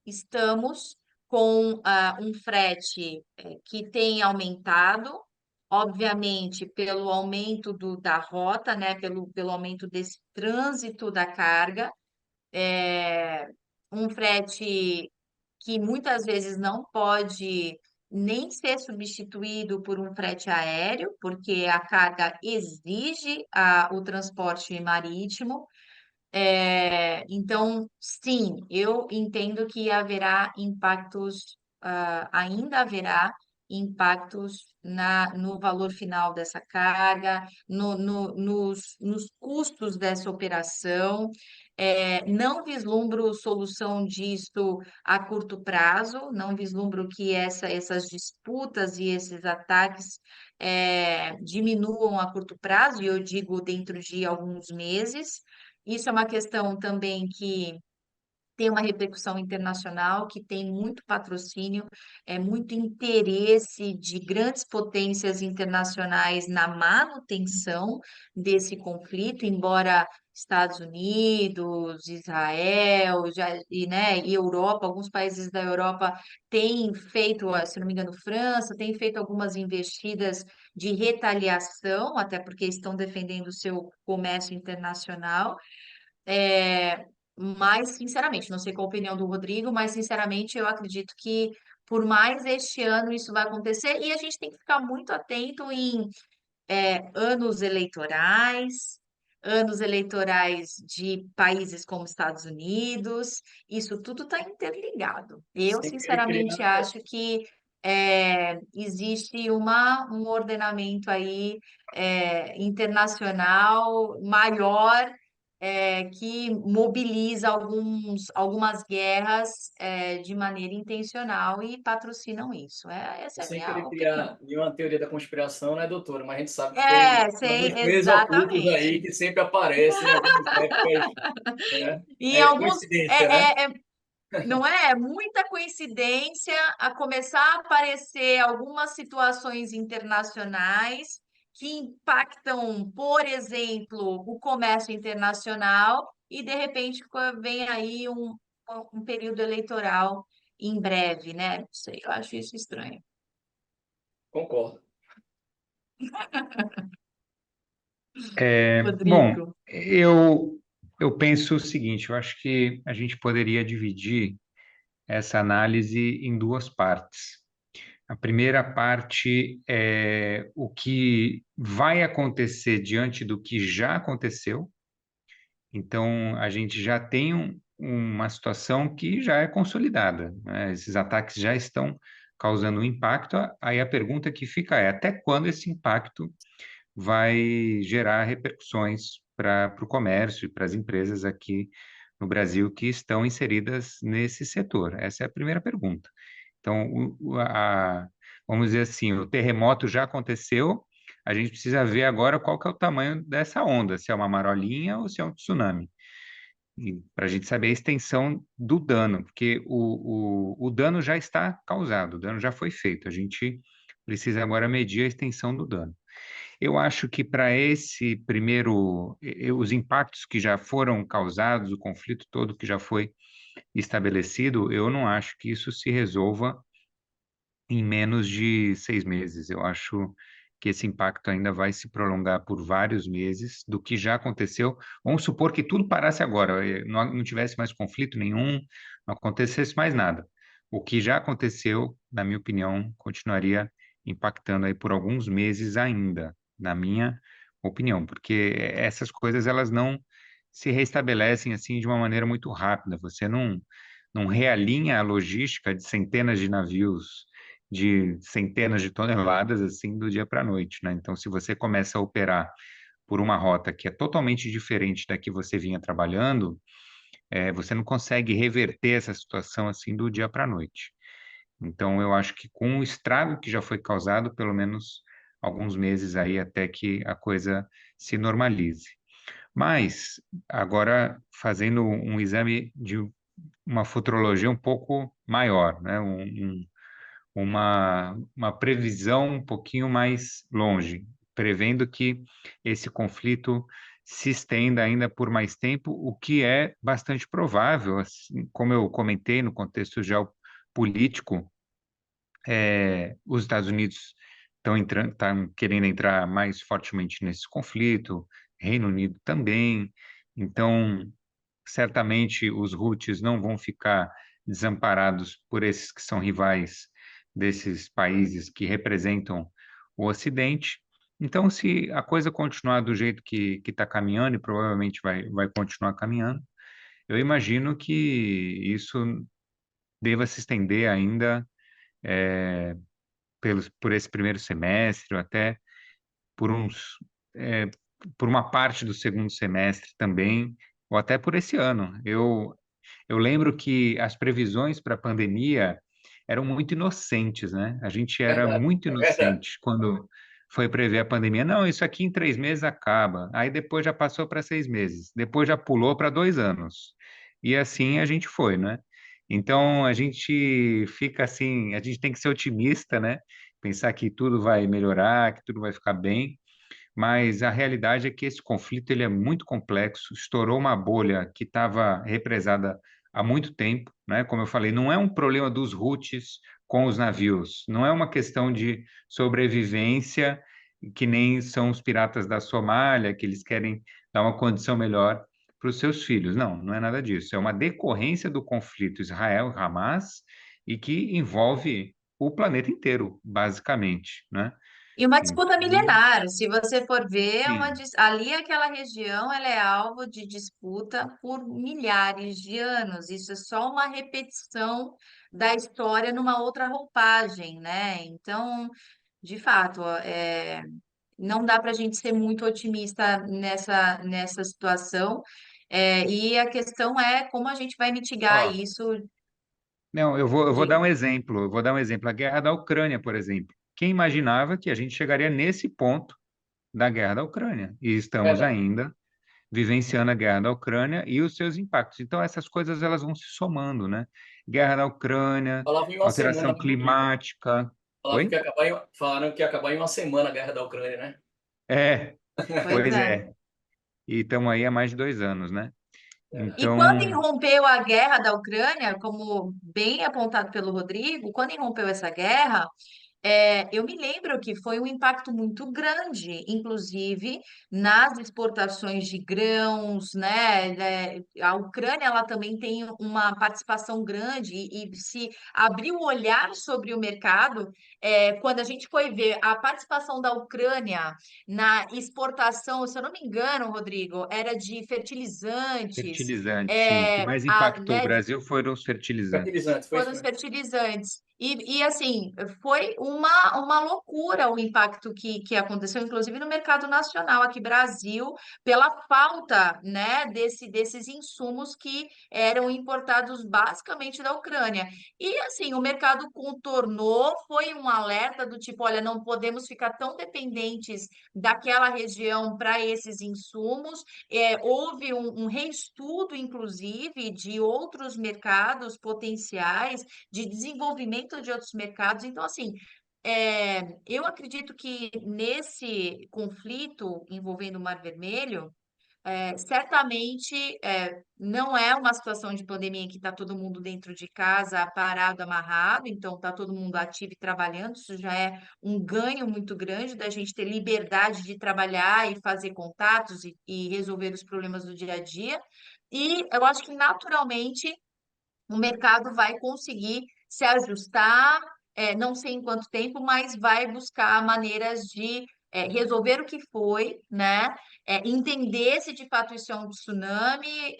estamos com um frete que tem aumentado, obviamente, pelo aumento da rota, né, pelo aumento desse trânsito da carga, um frete que muitas vezes não pode nem ser substituído por um frete aéreo, porque a carga exige o transporte marítimo. Então, sim, eu entendo que haverá impactos, ainda haverá impactos no valor final dessa carga, nos custos dessa operação. Não vislumbro solução disso a curto prazo, não vislumbro que essas disputas e esses ataques diminuam a curto prazo, e eu digo dentro de alguns meses. Isso é uma questão também que tem uma repercussão internacional, que tem muito patrocínio, muito interesse de grandes potências internacionais na manutenção desse conflito, embora Estados Unidos, Israel, e Europa, alguns países da Europa têm feito, se não me engano, França, têm feito algumas investidas de retaliação, até porque estão defendendo o seu comércio internacional. Mas, sinceramente, não sei qual a opinião do Rodrigo, mas, sinceramente, eu acredito que por mais este ano isso vai acontecer e a gente tem que ficar muito atento em anos anos eleitorais de países como Estados Unidos, isso tudo está interligado. Eu, Sem querer sinceramente, criar. acho que existe um ordenamento aí internacional maior que mobiliza algumas guerras de maneira intencional e patrocinam isso. Essa é a Sem minha querer opinião. criar nenhuma teoria da conspiração, né, doutora? Mas a gente sabe que tem Sim, alguns players ocultos aí exatamente. que sempre aparecem em algumas épocas, né? E em É alguns, coincidência, né? não é muita coincidência a começar a aparecer algumas situações internacionais que impactam, por exemplo, o comércio internacional e, de repente, vem aí um período eleitoral em breve, né? Não sei, eu acho isso estranho. Concordo. Bom, Rodrigo. eu penso o seguinte, eu acho que a gente poderia dividir essa análise em duas partes. A primeira parte é o que vai acontecer diante do que já aconteceu. Então, a gente já tem uma situação que já é consolidada, né? Esses ataques já estão causando um impacto. Aí a pergunta que fica é: até quando esse impacto vai gerar repercussões para o comércio e para as empresas aqui no Brasil que estão inseridas nesse setor? Essa é a primeira pergunta. Então, vamos dizer assim, o terremoto já aconteceu, a gente precisa ver agora qual que é o tamanho dessa onda, se é uma marolinha ou se é um tsunami, para a gente saber a extensão do dano, porque o dano já está causado, o dano já foi feito, a gente precisa agora medir a extensão do dano. Eu acho que para esse primeiro, os impactos que já foram causados, o conflito todo que já foi estabelecido, eu não acho que isso se resolva em menos de 6 meses. Eu acho que esse impacto ainda vai se prolongar por vários meses do que já aconteceu. Vamos supor que tudo parasse agora, não tivesse mais conflito nenhum, não acontecesse mais nada. O que já aconteceu, na minha opinião, continuaria impactando aí por alguns meses ainda, na minha opinião, porque essas coisas elas não se restabelecem assim de uma maneira muito rápida. Você não realinha a logística de centenas de navios de centenas de toneladas assim do dia para a noite, né? Então, se você começa a operar por uma rota que é totalmente diferente da que você vinha trabalhando, você não consegue reverter essa situação assim do dia para a noite. Então, eu acho que com o estrago que já foi causado, pelo menos alguns meses aí até que a coisa se normalize. Mas, agora, fazendo um exame de uma futurologia um pouco maior, né? Uma previsão um pouquinho mais longe, prevendo que esse conflito se estenda ainda por mais tempo, o que é bastante provável, assim, como eu comentei no contexto geopolítico, os Estados Unidos estão querendo entrar mais fortemente nesse conflito, Reino Unido também, então certamente os Houthis não vão ficar desamparados por esses que são rivais desses países que representam o Ocidente. Então, se a coisa continuar do jeito que está caminhando, e provavelmente vai continuar caminhando, eu imagino que isso deva se estender ainda por esse primeiro semestre, ou até por é, por uma parte do segundo semestre também, ou até por esse ano. Eu lembro que as previsões para a pandemia eram muito inocentes, né? A gente era Verdade, muito é verdade. inocente quando foi prever a pandemia. Não, isso aqui em 3 meses acaba. Aí depois já passou para 6 meses. Depois já pulou para 2 anos. E assim a gente foi, né? Então a gente fica assim, a gente tem que ser otimista, né? Pensar que tudo vai melhorar, que tudo vai ficar bem, mas a realidade é que esse conflito ele é muito complexo, estourou uma bolha que estava represada há muito tempo, né? Como eu falei, não é um problema dos Houthis com os navios, não é uma questão de sobrevivência, que nem são os piratas da Somália, que eles querem dar uma condição melhor para os seus filhos. Não, não é nada disso. É uma decorrência do conflito Israel-Hamas e que envolve o planeta inteiro, basicamente, né? E uma disputa Então, milenar, se você for ver, sim. ali aquela região ela é alvo de disputa por milhares de anos. Isso é só uma repetição da história numa outra roupagem, né? Então, de fato, não dá para a gente ser muito otimista nessa situação. E a questão é como a gente vai mitigar Ó, isso. não, eu vou dar Diga. um exemplo. Eu vou dar um exemplo. A guerra da Ucrânia, por exemplo. Quem imaginava que a gente chegaria nesse ponto da guerra da Ucrânia? E estamos Verdade. ainda vivenciando a guerra da Ucrânia e os seus impactos. Então, essas coisas elas vão se somando, né? Guerra da Ucrânia, Falavam em uma semana, alteração né, Rodrigo? climática. Falavam que Oi? ia acabar falaram que ia acabar em uma semana a guerra da Ucrânia, né? É, Pois pois é. é. E estamos aí há mais de 2 anos, né? Verdade. E quando Então, irrompeu a guerra da Ucrânia, como bem apontado pelo Rodrigo, quando irrompeu essa guerra, eu me lembro que foi um impacto muito grande, inclusive nas exportações de grãos, né? A Ucrânia ela também tem uma participação grande e se abriu o olhar sobre o mercado, quando a gente foi ver a participação da Ucrânia na exportação, se eu não me engano, Rodrigo, era de fertilizantes, fertilizantes, sim. O que mais impactou o né, Brasil foram os fertilizantes. Fertilizantes, foi foram isso os mesmo. fertilizantes. Assim, foi uma loucura o impacto que aconteceu, inclusive no mercado nacional aqui Brasil, pela falta, né, desses insumos que eram importados basicamente da Ucrânia. E assim, o mercado contornou, foi um alerta do tipo, olha, não podemos ficar tão dependentes daquela região para esses insumos. Houve um reestudo, inclusive, de outros mercados potenciais, de desenvolvimento de outros mercados. Então, assim, eu acredito que nesse conflito envolvendo o Mar Vermelho, certamente não é uma situação de pandemia em que está todo mundo dentro de casa, parado, amarrado, então está todo mundo ativo e trabalhando. Isso já é um ganho muito grande da gente ter liberdade de trabalhar e fazer contatos e resolver os problemas do dia a dia. E eu acho que naturalmente o mercado vai conseguir se ajustar, não sei em quanto tempo, mas vai buscar maneiras de resolver o que foi, né? Entender se de fato isso é um tsunami,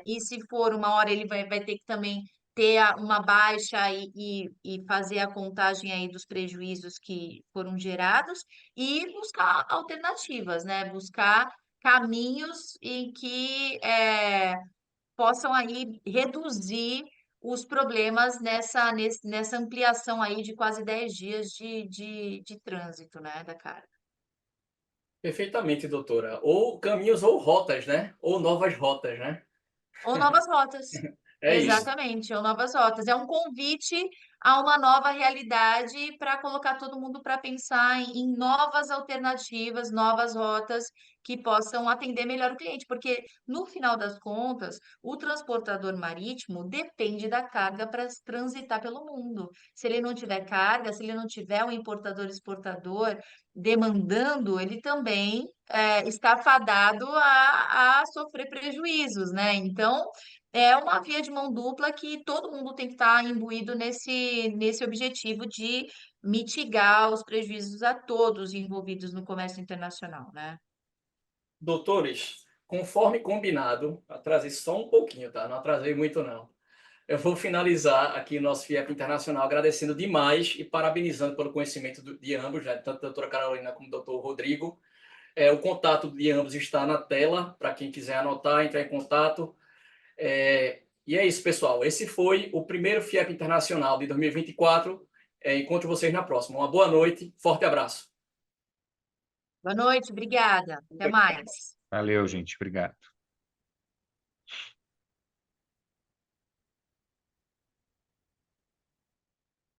e se for uma hora ele vai ter que também ter uma baixa e fazer a contagem aí dos prejuízos que foram gerados e buscar alternativas, né? Buscar caminhos em que possam aí reduzir os problemas nessa ampliação aí de quase 10 dias de trânsito, né, da carga. Perfeitamente, doutora. Ou caminhos ou rotas, né? Ou novas rotas, né? Ou novas rotas. É isso. Exatamente, ou novas rotas. É um convite a uma nova realidade para colocar todo mundo para pensar em novas alternativas, novas rotas que possam atender melhor o cliente, porque no final das contas, o transportador marítimo depende da carga para transitar pelo mundo. Se ele não tiver carga, se ele não tiver um importador-exportador demandando, ele também está fadado a sofrer prejuízos, né? Então, é uma via de mão dupla que todo mundo tem que estar imbuído nesse objetivo de mitigar os prejuízos a todos envolvidos no comércio internacional, né? Doutores, conforme combinado, atrasei só um pouquinho, tá? Não atrasei muito, não. Eu vou finalizar aqui o nosso FIEP Internacional agradecendo demais e parabenizando pelo conhecimento de ambos, né? Tanto a doutora Carolina como o doutor Rodrigo. O contato de ambos está na tela, para quem quiser anotar, entrar em contato. E é isso, pessoal. Esse foi o primeiro FIEP Internacional de 2024. Encontro vocês na próxima. Uma boa noite, forte abraço. Boa noite, obrigada. Até mais. Valeu, gente. Obrigado.